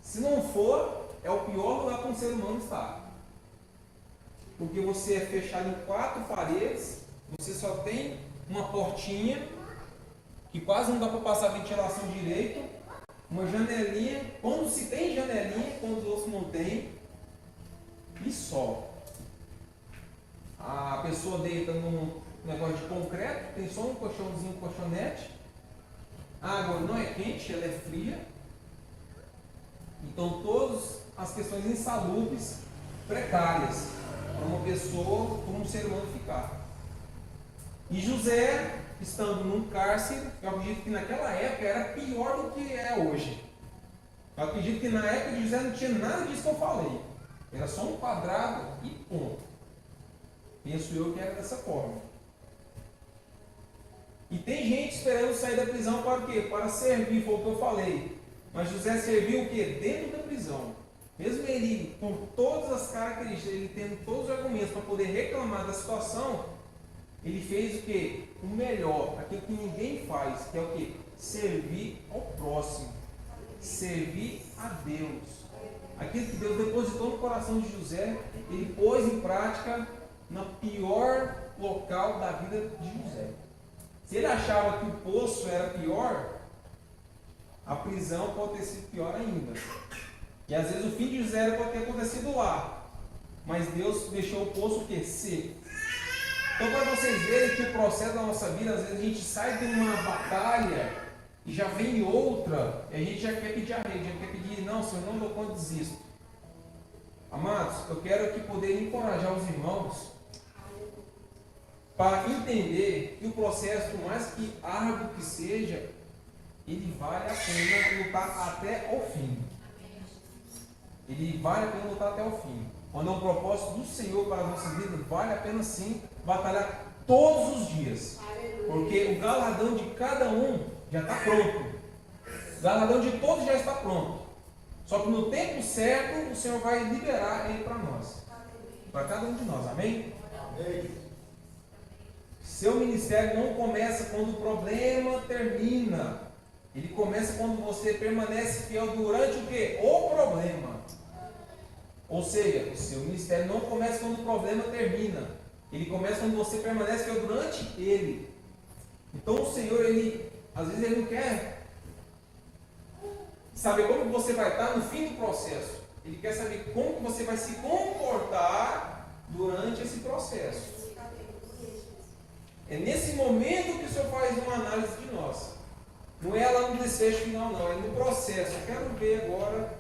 Se não for, é o pior lugar para um ser humano estar. Porque você é fechado em 4 paredes, você só tem uma portinha, que quase não dá para passar a ventilação direito, uma janelinha, quando se tem janelinha, quando os outros não tem, e só. A pessoa deita num negócio de concreto, tem só um colchãozinho, um colchonete, a água não é quente, ela é fria, então todas as questões insalubres, precárias, para uma pessoa, para um ser humano ficar. E José, estando num cárcere, eu acredito que naquela época era pior do que é hoje. Eu acredito que na época de José não tinha nada disso que eu falei. Era só um quadrado e ponto. Penso eu que era dessa forma. E tem gente esperando sair da prisão para o quê? Para servir, foi o que eu falei. Mas José serviu o quê? Dentro da prisão. Mesmo ele, com todas as características, ele tendo todos os argumentos para poder reclamar da situação, ele fez o quê? O melhor, aquilo que ninguém faz, que é o quê? Servir ao próximo. Servir a Deus. Aquilo que Deus depositou no coração de José, ele pôs em prática no pior local da vida de José. Se ele achava que o poço era pior, a prisão pode ter sido pior ainda. E às vezes o fim de José pode ter acontecido lá. Mas Deus deixou o poço o quê? Seco. Então, para vocês verem que o processo da nossa vida, às vezes a gente sai de uma batalha e já vem outra, e a gente já quer pedir arrego, já quer pedir, não, Senhor, não dou conta, desisto. Amados, eu quero aqui poder encorajar os irmãos para entender que o processo, por mais que árduo que seja, ele vale a pena lutar até ao fim. ele vale a pena lutar até o fim. Quando é um propósito do Senhor para a nossa vida, vale a pena sim batalhar todos os dias. Porque o galardão de cada um já está pronto. O galardão de todos já está pronto. Só que no tempo certo, o Senhor vai liberar ele para nós. Para cada um de nós, amém? Amém. Seu ministério não começa quando o problema termina. Ele começa quando você permanece fiel durante o quê? O problema. Ou seja, o seu ministério não começa quando o problema termina. Ele começa quando você permanece fiel durante ele. Então o Senhor, às vezes ele não quer saber como você vai estar no fim do processo. Ele quer saber como que você vai se comportar durante esse processo. É nesse momento que o Senhor faz uma análise de nós. Não é lá no desfecho final, não. É no processo. Eu quero ver agora,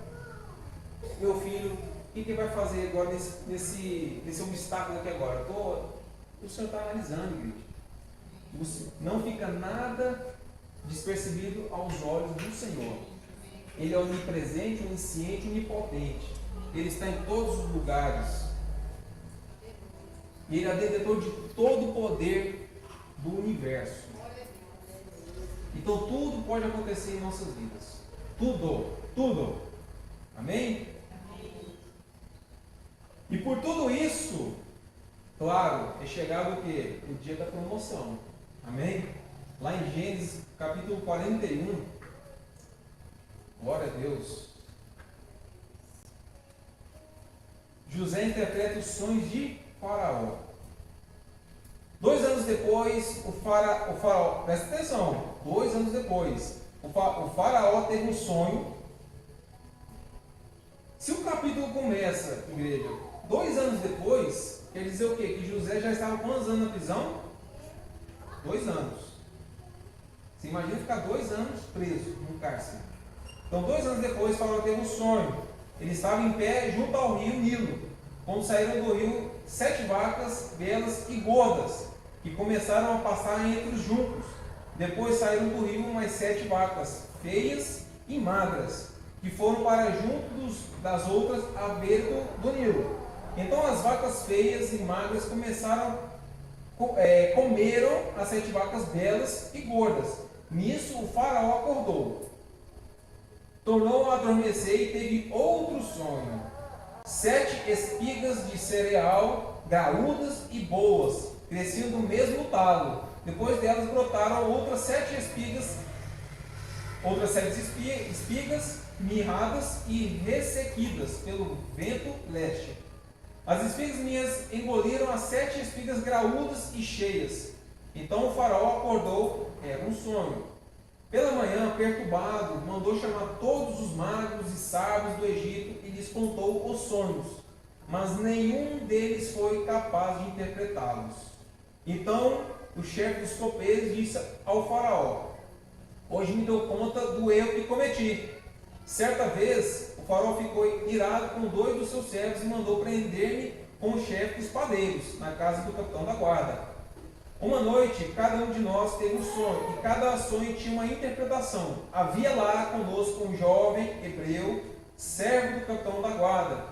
meu filho, o que ele vai fazer agora nesse obstáculo aqui agora. O Senhor está analisando, igreja. Não fica nada despercebido aos olhos do Senhor. Ele é onipresente, onisciente, onipotente. Ele está em todos os lugares. E ele é detentor de todo o poder do universo. Então tudo pode acontecer em nossas vidas. Tudo. Amém? E por tudo isso, claro, é chegado o quê? O dia da promoção. Amém? Lá em Gênesis capítulo 41. Glória a Deus. José interpreta os sonhos de Faraó. 2 anos depois, o faraó, presta atenção, 2 anos depois, o faraó teve um sonho. Se o capítulo começa, igreja, 2 anos depois, quer dizer o quê? Que José já estava quantos anos na prisão? 2 anos. Você imagina ficar 2 anos preso no cárcere. Então 2 anos depois, o faraó teve um sonho. Ele estava em pé junto ao rio Nilo, quando saíram do rio 7 vacas belas e gordas, que começaram a passar entre os juncos. Depois saíram do rio mais 7 vacas, feias e magras, que foram para junto das outras à beira do Nilo. Então as vacas feias e magras comeram as 7 vacas belas e gordas. Nisso o faraó acordou, tornou a adormecer e teve outro sonho. 7 espigas de cereal, graúdas e boas, cresciam do mesmo talo. Depois delas brotaram outras 7 espigas, mirradas e ressequidas pelo vento leste. As espigas minhas engoliram as 7 espigas graúdas e cheias. Então o faraó acordou, era um sonho. Pela manhã, perturbado, mandou chamar todos os magos e sábios do Egito e lhes contou os sonhos, mas nenhum deles foi capaz de interpretá-los. Então o chefe dos copeiros disse ao faraó: hoje me dou conta do erro que cometi. Certa vez, o faraó ficou irado com 2 dos seus servos e mandou prender-me com o chefe dos padeiros, na casa do capitão da guarda. Uma noite, cada um de nós teve um sonho, e cada sonho tinha uma interpretação. Havia lá conosco um jovem hebreu, servo do capitão da guarda.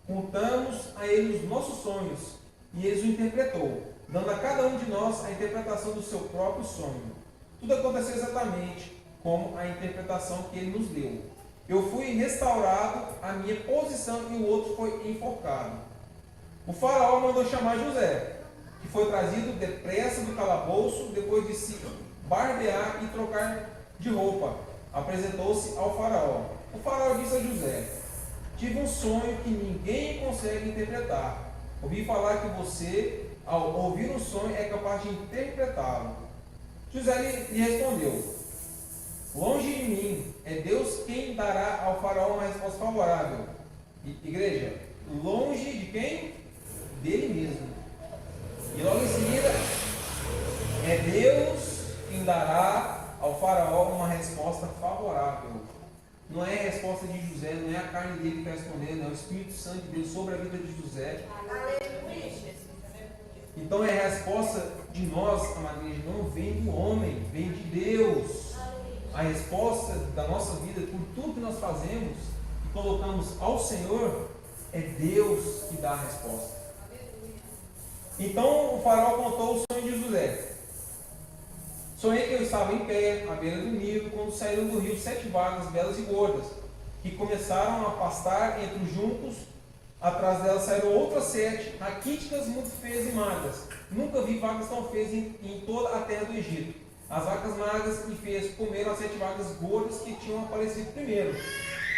Contamos a ele os nossos sonhos, e ele os interpretou, dando a cada um de nós a interpretação do seu próprio sonho. Tudo aconteceu exatamente como a interpretação que ele nos deu. Eu fui restaurado à minha posição e o outro foi enforcado. O faraó mandou chamar José, que foi trazido depressa do calabouço, depois de se barbear e trocar de roupa. Apresentou-se ao faraó. O faraó disse a José: tive um sonho que ninguém consegue interpretar. Ouvi falar que você, ao ouvir um sonho, é capaz de interpretá-lo. José lhe respondeu: longe de mim, é Deus quem dará ao faraó uma resposta favorável. Igreja, longe de quem? Dele mesmo. E logo em seguida, é Deus quem dará ao faraó uma resposta favorável. Não é a resposta de José, não é a carne dele que está respondendo, é o Espírito Santo de Deus sobre a vida de José. Então é a resposta de nós, amada igreja, não vem do homem, vem de Deus. A resposta da nossa vida, por tudo que nós fazemos, colocamos ao Senhor, é Deus que dá a resposta. Então o faraó contou o sonho de José. Sonhei que eu estava em pé, à beira do Nilo, quando saíram do rio 7 vacas belas e gordas, que começaram a pastar entre os juncos. Atrás delas saíram outras 7, raquíticas, muito feias e magras. Nunca vi vacas tão feias em toda a terra do Egito. As vacas magras e feias comeram as 7 vacas gordas que tinham aparecido primeiro.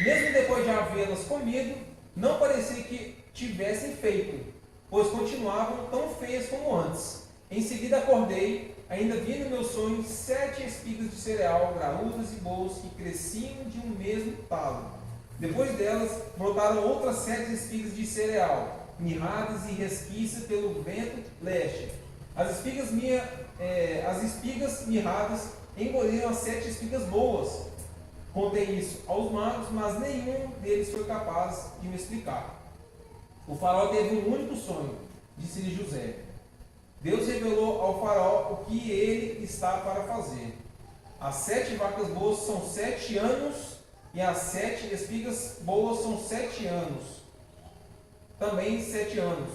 Mesmo depois de havê-las comido, não parecia que tivessem feito, pois continuavam tão feias como antes. Em seguida acordei, ainda vi no meu sonho 7 espigas de cereal, graúdas e boas, que cresciam de um mesmo talo. Depois delas, brotaram outras 7 espigas de cereal, mirradas e resquícias pelo vento leste. As espigas mirradas engoliram as 7 espigas boas. Contei isso aos magos, mas nenhum deles foi capaz de me explicar. O faraó teve um único sonho, disse-lhe José. Deus revelou ao faraó o que ele está para fazer. As 7 vacas boas são 7 anos, e as 7 espigas boas são 7 anos. Também 7 anos.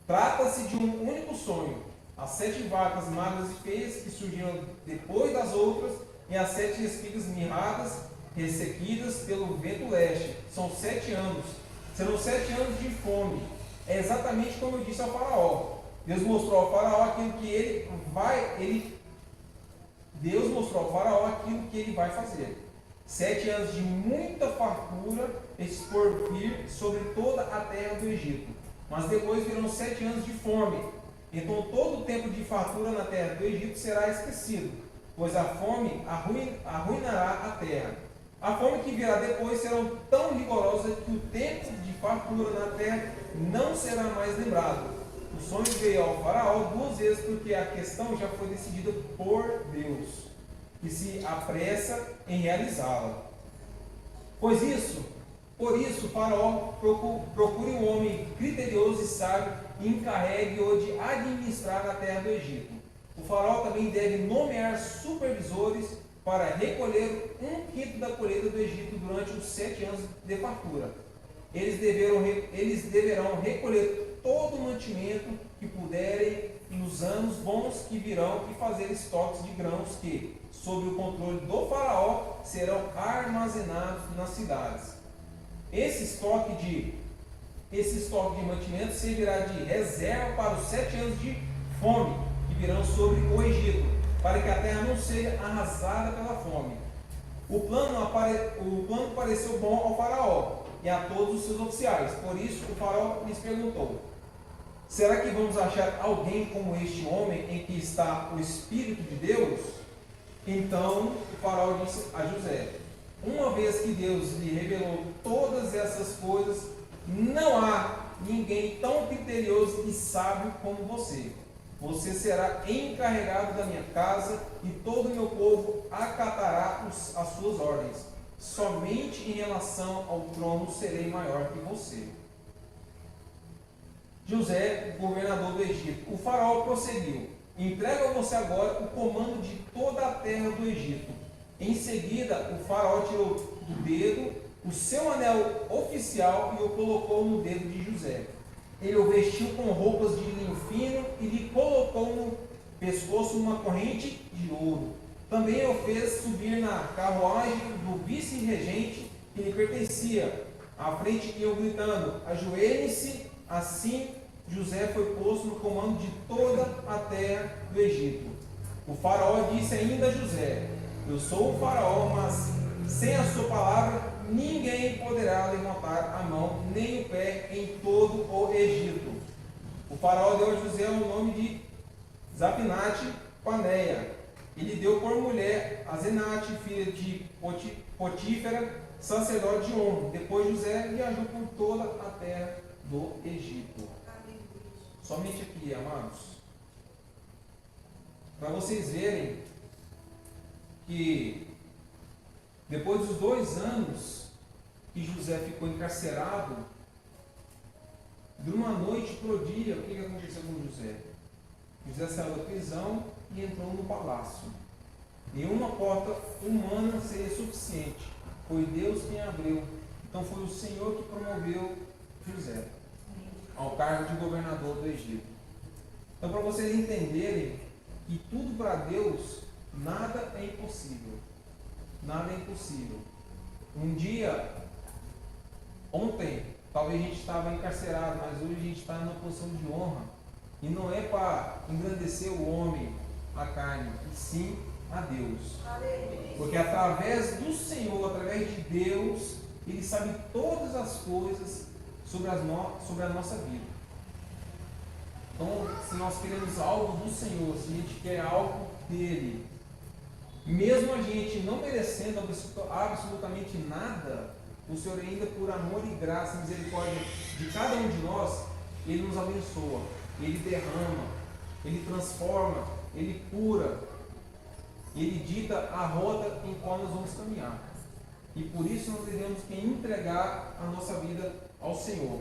Trata-se de um único sonho. As 7 vacas magras e feias que surgiram depois das outras, e as 7 espigas mirradas, ressequidas pelo vento leste, são 7 anos. Serão 7 anos de fome. É exatamente como eu disse ao faraó. Deus mostrou ao faraó aquilo que ele vai fazer. 7 anos de muita fartura por vir sobre toda a terra do Egito. Mas depois virão 7 anos de fome. Então todo o tempo de fartura na terra do Egito será esquecido, pois a fome arruinará a terra. A fome que virá depois será tão rigorosa que o tempo de fartura na terra não será mais lembrado. O sonho veio ao faraó 2 vezes, porque a questão já foi decidida por Deus, e se apressa em realizá-la. Por isso, o faraó procure um homem criterioso e sábio e encarregue-o de administrar a terra do Egito. O faraó também deve nomear supervisores para recolher 1/5 da colheita do Egito durante os 7 anos de fartura. Eles deverão recolher todo o mantimento que puderem nos anos bons que virão e fazer estoques de grãos que, sob o controle do faraó, serão armazenados nas cidades. Esse estoque de mantimento servirá de reserva para os 7 anos de fome que virão sobre o Egito, para que a terra não seja arrasada pela fome. O plano pareceu bom ao faraó e a todos os seus oficiais. Por isso o faraó lhes perguntou: será que vamos achar alguém como este homem em que está o Espírito de Deus? Então o faraó disse a José: uma vez que Deus lhe revelou todas essas coisas, não há ninguém tão criterioso e sábio como você. Você será encarregado da minha casa e todo o meu povo acatará as suas ordens. Somente em relação ao trono serei maior que você. José, governador do Egito. O faraó prosseguiu: entrego a você agora o comando de toda a terra do Egito. Em seguida, o faraó tirou do dedo o seu anel oficial e o colocou no dedo de José. Ele o vestiu com roupas de linho fino e lhe colocou no pescoço uma corrente de ouro. Também o fez subir na carruagem do vice-regente que lhe pertencia. À frente iam gritando: ajoelhem-se. Assim, José foi posto no comando de toda a terra do Egito. O faraó disse ainda a José: eu sou o faraó, mas sem a sua palavra ninguém poderá levantar a mão nem o pé em todo o Egito. O faraó deu a José o nome de Zapinate Paneia. Ele deu por mulher a Zenate, filha de Potífera, sacerdote de On. Depois José viajou por toda a terra do Egito. Somente aqui, amados, para vocês verem que depois dos 2 anos que José ficou encarcerado, de uma noite para o dia, o que aconteceu com José? José saiu da prisão e entrou no palácio. Nenhuma porta humana seria suficiente. Foi Deus quem abriu Então foi o Senhor que promoveu José ao cargo de governador do Egito. Então, para vocês entenderem que tudo para Deus, nada é impossível. Nada é impossível. Um dia, ontem, talvez a gente estava encarcerado, mas hoje a gente está numa posição de honra. E não é para engrandecer o homem, a carne, e sim a Deus. Porque através do Senhor, através de Deus, Ele sabe todas as coisas sobre a nossa vida. Então, se nós queremos algo do Senhor, se a gente quer algo dele, mesmo a gente não merecendo absolutamente nada, o Senhor ainda, por amor e graça e misericórdia de cada um de nós, Ele nos abençoa, Ele derrama, Ele transforma, Ele cura, Ele dita a rota em qual nós vamos caminhar. E por isso nós devemos que entregar a nossa vida ao Senhor,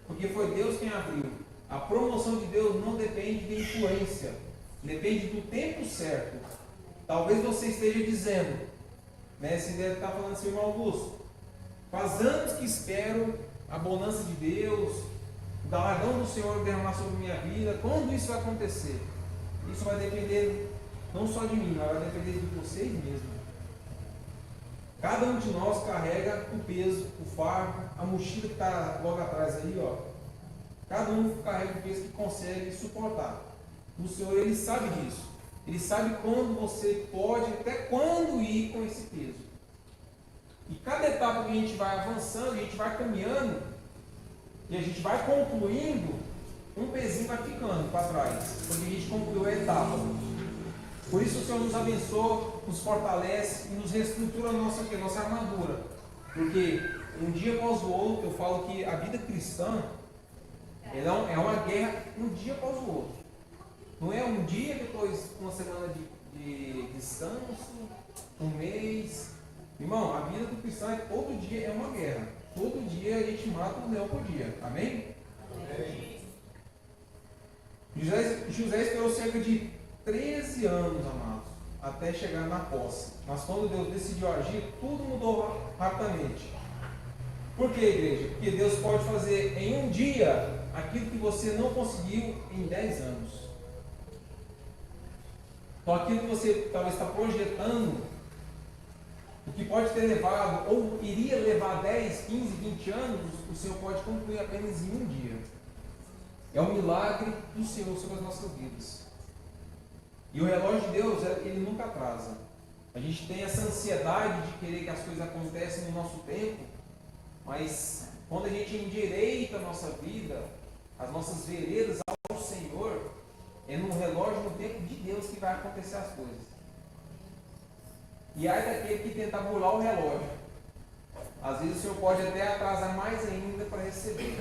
porque foi Deus quem abriu. A promoção de Deus não depende de influência, depende do tempo certo. Talvez você esteja dizendo, né, você deve estar falando assim, irmão Augusto, faz anos que espero a bonança de Deus, o galardão do Senhor derramar sobre minha vida. Quando isso vai acontecer? Isso vai depender não só de mim, mas vai depender de vocês mesmos. Cada um de nós carrega o peso, o fardo, a mochila que está logo atrás aí, ó. Cada um carrega o peso que consegue suportar. O Senhor, Ele sabe disso. Ele sabe quando você pode, até quando ir com esse peso. E cada etapa que a gente vai avançando, a gente vai caminhando, e a gente vai concluindo, um pezinho vai ficando para trás, porque a gente concluiu a etapa. Por isso o Senhor nos abençoa, nos fortalece e nos reestrutura a nossa armadura. Porque um dia após o outro, eu falo que a vida cristã é uma guerra um dia após o outro. Não é um dia, depois uma semana de descanso, um mês. Irmão, a vida do cristão todo dia é uma guerra. Todo dia a gente mata um leão por dia. Amém? Amém. José esperou cerca de 13 anos, amados, até chegar na posse. Mas quando Deus decidiu agir, tudo mudou rapidamente. Por que, igreja? Porque Deus pode fazer em um dia aquilo que você não conseguiu em 10 anos. Então aquilo que você talvez está projetando, o que pode ter levado, ou iria levar 10, 15, 20 anos, o Senhor pode concluir apenas em um dia. É um milagre do Senhor sobre as nossas vidas. E o relógio de Deus, ele nunca atrasa. A gente tem essa ansiedade de querer que as coisas aconteçam no nosso tempo, mas quando a gente endireita a nossa vida, as nossas veredas ao Senhor, é no relógio, no tempo de Deus que vai acontecer as coisas. E aí daquele que tenta burlar o relógio. Às vezes o Senhor pode até atrasar mais ainda para receber.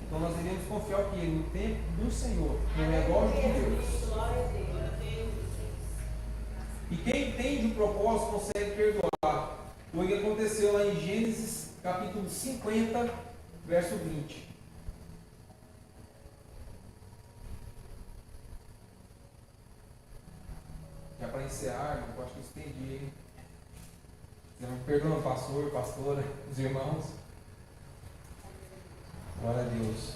Então nós devemos confiar o quê? No tempo do Senhor, no relógio de Deus. E quem entende o propósito consegue perdoar. Foi o que aconteceu lá em Gênesis capítulo 50, verso 20. Já para encerrar, eu acho que eu estendi, hein? Perdoa, pastor, pastora, os irmãos. Glória a Deus.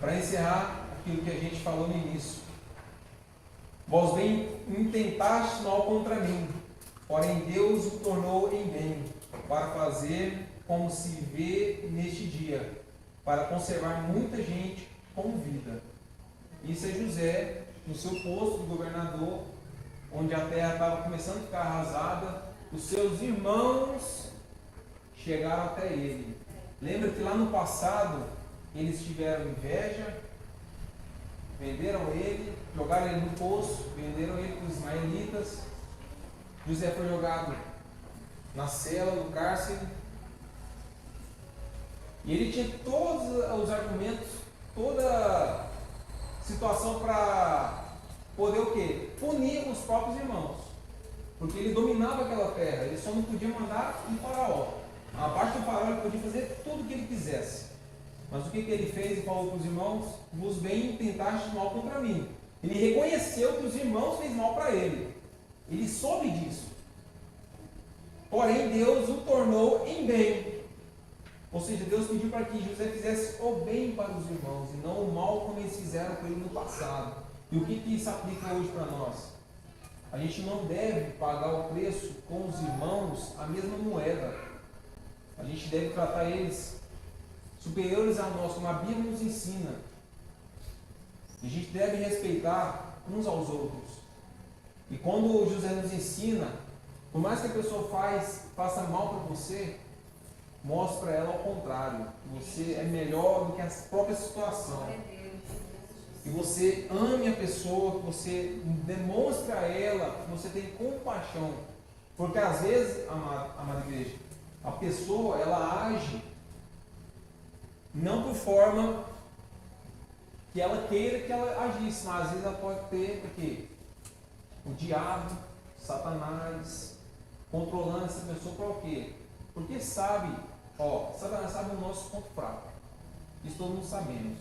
Para encerrar aquilo que a gente falou no início. Vós bem intentastes mal contra mim, porém Deus o tornou em bem, para fazer como se vê neste dia, para conservar muita gente com vida. Isso é José, no seu posto de governador, onde a terra estava começando a ficar arrasada, os seus irmãos chegaram até ele. Lembra que lá no passado eles tiveram inveja, venderam ele, jogaram ele no poço, venderam ele para os ismaelitas. José foi jogado na cela, no cárcere. E ele tinha todos os argumentos, toda a situação para poder o quê? Punir os próprios irmãos. Porque ele dominava aquela terra, ele só não podia mandar um faraó. Abaixo do faraó ele podia fazer tudo o que ele quisesse. Mas o que ele fez e falou para os irmãos? Vos bem tentastes mal contra mim. Ele reconheceu que os irmãos fez mal para ele. Ele soube disso. Porém Deus o tornou em bem. Ou seja, Deus pediu para que José fizesse o bem para os irmãos e não o mal como eles fizeram com ele no passado. E o que isso aplica hoje para nós? A gente não deve pagar o preço com os irmãos a mesma moeda. A gente deve tratar eles superiores a nós, como a Bíblia nos ensina. E a gente deve respeitar uns aos outros. E quando José nos ensina, por mais que a pessoa faça mal para você, mostre para ela ao contrário, que você é melhor do que a própria situação. Que você ame a pessoa, que você demonstre a ela que você tem compaixão. Porque às vezes, amada igreja, a pessoa ela age não por forma que ela queira que ela agisse, mas às vezes ela pode ter o quê? O diabo, Satanás, controlando essa pessoa para o quê? Porque sabe, Satanás sabe o nosso ponto fraco. Isso todos nós sabemos.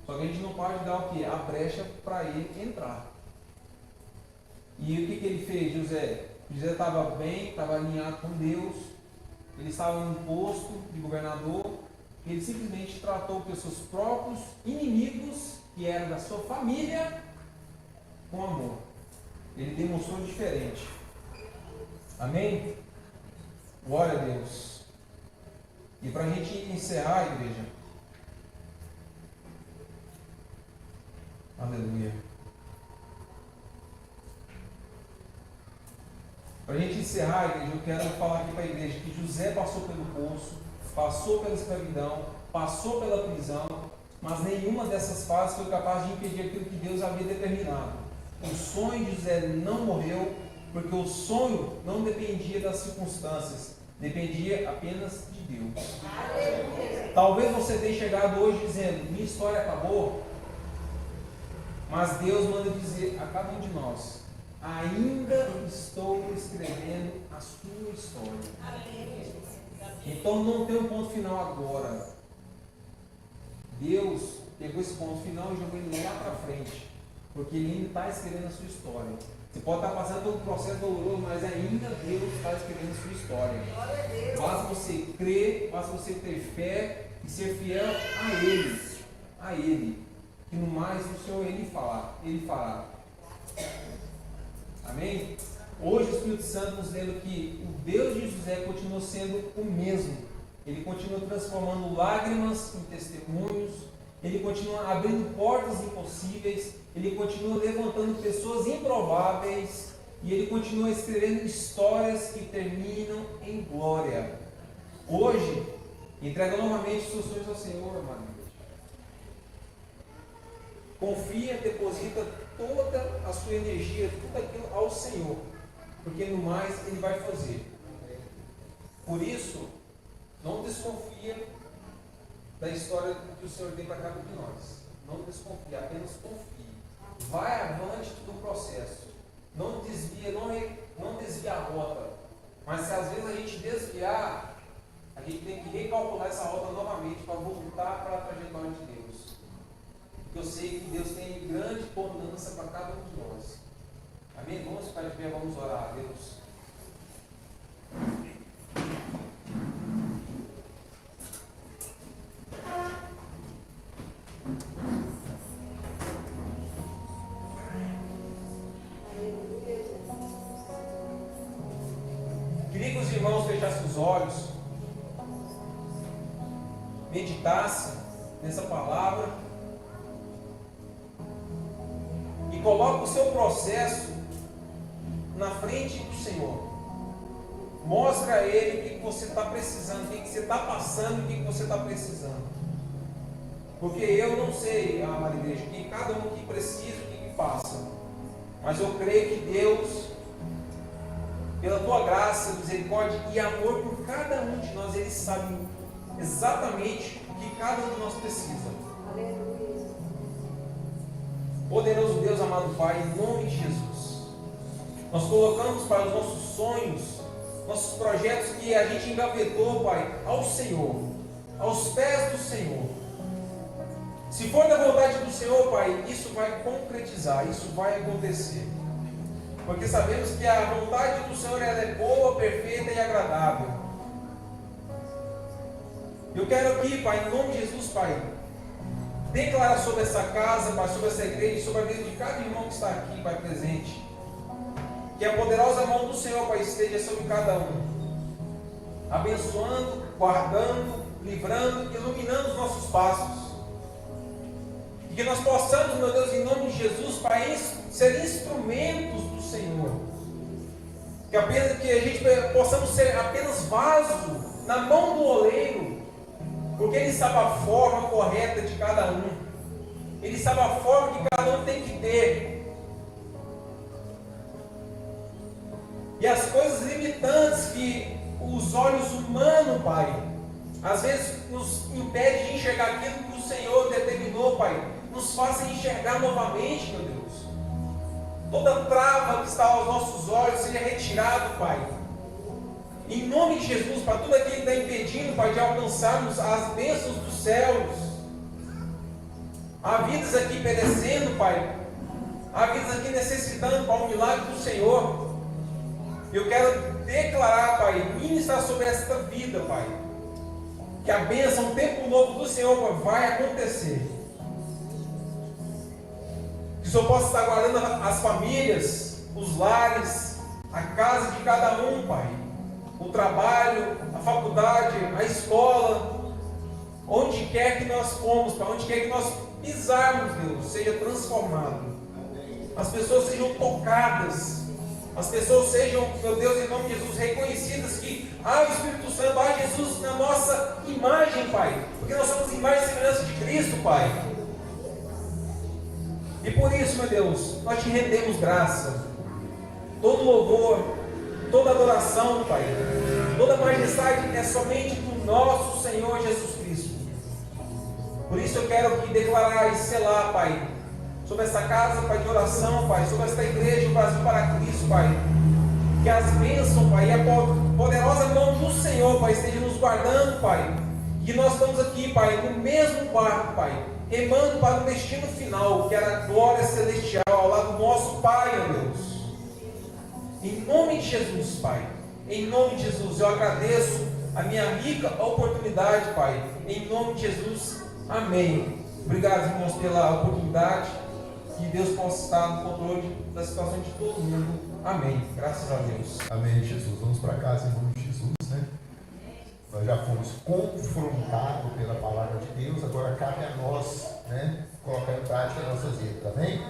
Só que a gente não pode dar o quê? A brecha para ele entrar. E o que ele fez, José? José estava bem, estava alinhado com Deus, ele estava em um posto de governador, ele simplesmente tratou com seus próprios inimigos, que eram da sua família, com amor. Ele demonstrou diferente. Amém? Glória a Deus. E para a gente encerrar, igreja, aleluia. Para a gente encerrar, igreja, eu quero falar aqui para a igreja que José passou pelo poço, passou pela escravidão, passou pela prisão, mas nenhuma dessas fases foi capaz de impedir aquilo que Deus havia determinado. O sonho de José não morreu, porque o sonho não dependia das circunstâncias, dependia apenas de Deus. Talvez você tenha chegado hoje dizendo, minha história acabou, mas Deus manda dizer a cada um de nós, ainda estou escrevendo a sua história. Então não tem um ponto final agora. Deus pegou esse ponto final e jogou ele lá para frente, porque ele ainda está escrevendo a sua história. Você pode estar passando por um processo doloroso, mas ainda Deus está escrevendo a sua história. Basta você crer, basta você ter fé e ser fiel a Ele, que no mais o Senhor Ele fará. Amém? Hoje o Espírito Santo nos lembra que o Deus de José continua sendo o mesmo. Ele continua transformando lágrimas em testemunhos, Ele continua abrindo portas impossíveis, Ele continua levantando pessoas improváveis e Ele continua escrevendo histórias que terminam em glória. Hoje, entrega novamente os seus sonhos ao Senhor, amado. Confia, deposita toda a sua energia, tudo aquilo ao Senhor, porque no mais Ele vai fazer. Por isso, não desconfia da história que o Senhor tem para cada um de nós. Não desconfie, apenas confie. Vai avante do processo. Não desvia, não desvia a rota. Mas se às vezes a gente desviar, a gente tem que recalcular essa rota novamente para voltar para a trajetória de Deus. Porque eu sei que Deus tem grande bonança para cada um de nós. Amém? Vamos ficar de pé, vamos orar a Deus. Queria que os irmãos fechassem os olhos, meditassem nessa palavra e coloquem o seu processo na frente do Senhor. Mostre a Ele o que você está precisando, o que você está passando, o que você está precisando. Porque eu não sei, amada igreja, o que cada um que precisa, o que passa. Mas eu creio que Deus, pela tua graça, misericórdia e amor por cada um de nós, Ele sabe exatamente o que cada um de nós precisa. Poderoso Deus, amado Pai, em nome de Jesus, nós colocamos para os nossos sonhos, nossos projetos que a gente engavetou, Pai, ao Senhor, aos pés do Senhor. Se for da vontade do Senhor, Pai, isso vai concretizar, isso vai acontecer. Porque sabemos que a vontade do Senhor ela é boa, perfeita e agradável. Eu quero aqui, Pai, em nome de Jesus, Pai, declarar sobre essa casa, Pai, sobre essa igreja, sobre a vida de cada irmão que está aqui, Pai, presente. Que a poderosa mão do Senhor, Pai, esteja sobre cada um, abençoando, guardando, livrando, iluminando os nossos passos. E que nós possamos, meu Deus, em nome de Jesus, Pai, ser instrumentos do Senhor. Que a gente possamos ser apenas vaso na mão do oleiro, porque Ele sabe a forma correta de cada um. Ele sabe a forma que cada um tem que ter. E as coisas limitantes que os olhos humanos, Pai, às vezes nos impede de enxergar aquilo que o Senhor determinou, Pai, nos faça enxergar novamente, meu Deus. Toda trava que está aos nossos olhos seja retirado, Pai. Em nome de Jesus, Pai, tudo aquilo que está impedindo, Pai, de alcançarmos as bênçãos dos céus. Há vidas aqui perecendo, Pai. Há vidas aqui necessitando, Pai, um milagre do Senhor. Eu quero declarar, Pai, ministrar sobre esta vida, Pai, que a bênção, o tempo novo do Senhor, Pai, vai acontecer. Que o Senhor possa estar guardando as famílias, os lares, a casa de cada um, Pai, o trabalho, a faculdade, a escola, onde quer que nós fomos, Pai, onde quer que nós pisarmos, Deus, seja transformado. As pessoas sejam tocadas. As pessoas sejam, meu Deus, em nome de Jesus, reconhecidas que há o Espírito Santo, há Jesus na nossa imagem, Pai. Porque nós somos imagem e semelhança de Cristo, Pai. E por isso, meu Deus, nós te rendemos graça. Todo louvor, toda adoração, Pai, toda majestade é somente do nosso Senhor Jesus Cristo. Por isso eu quero aqui declarar e selar, Pai, sobre essa casa, Pai, de oração, Pai, sobre esta igreja, o Brasil para Cristo, Pai, que as bênçãos, Pai, e a poderosa mão do Senhor, Pai, esteja nos guardando, Pai, que nós estamos aqui, Pai, no mesmo barco, Pai, remando para o destino final, que era a glória celestial, ao lado do nosso Pai, meu Deus. Em nome de Jesus, Pai, em nome de Jesus, eu agradeço a minha rica oportunidade, Pai, em nome de Jesus, amém. Obrigado, irmãos, pela oportunidade. Que Deus possa estar no controle da situação de todo mundo. Amém. Graças a Deus. Amém, Jesus. Vamos para casa em nome de Jesus, né? Nós já fomos confrontados pela palavra de Deus, agora cabe a nós, né, colocar em prática as nossas vidas, amém?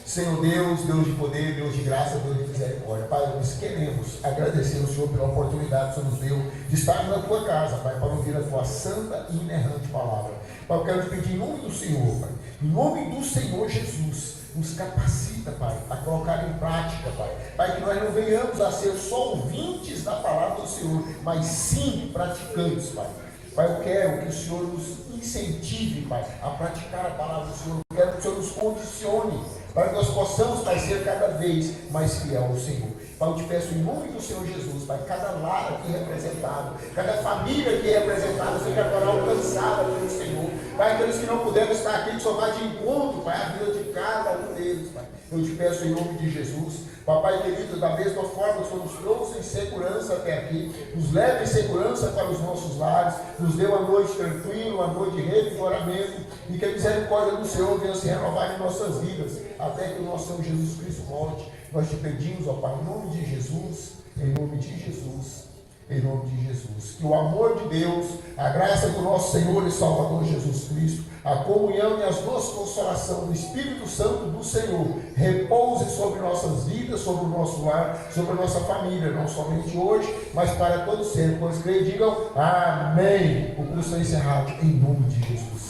Senhor Deus, Deus de poder, Deus de graça, Deus de misericórdia, Pai, nós queremos agradecer ao Senhor pela oportunidade que o Senhor nos deu de estar na tua casa, Pai, para ouvir a tua santa e inerrante palavra. Pai, eu quero te pedir em nome do Senhor, Pai, em nome do Senhor Jesus, nos capacita, Pai, a colocar em prática, Pai. Pai, que nós não venhamos a ser só ouvintes da palavra do Senhor, mas sim praticantes, Pai. Pai, eu quero que o Senhor nos incentive, Pai, a praticar a palavra do Senhor. Eu quero que o Senhor nos condicione, para que nós possamos, Pai, ser cada vez mais fiel ao Senhor. Pai, eu te peço em nome do Senhor Jesus, Pai, cada lar aqui representado, cada família aqui representada, seja agora alcançada pelo Senhor. Pai, aqueles que não puderam estar aqui, que só vai de encontro, Pai, a vida de cada um deles, Pai. Eu te peço em nome de Jesus, Papai querido, da mesma forma que o Senhor nos trouxe em segurança até aqui, nos leve em segurança para os nossos lares, nos dê uma noite tranquila, uma noite de revigoramento, e que a misericórdia do Senhor venha se renovar em nossas vidas, até que o nosso Senhor Jesus Cristo volte. Nós te pedimos, ó Pai, em nome de Jesus, em nome de Jesus, em nome de Jesus, que o amor de Deus, a graça do nosso Senhor e Salvador Jesus Cristo, a comunhão e as nossas consolação do Espírito Santo do Senhor repouse sobre nossas vidas, sobre o nosso lar, sobre a nossa família, não somente hoje, mas para todo sempre. Quando creem, digam amém. O curso é encerrado em nome de Jesus.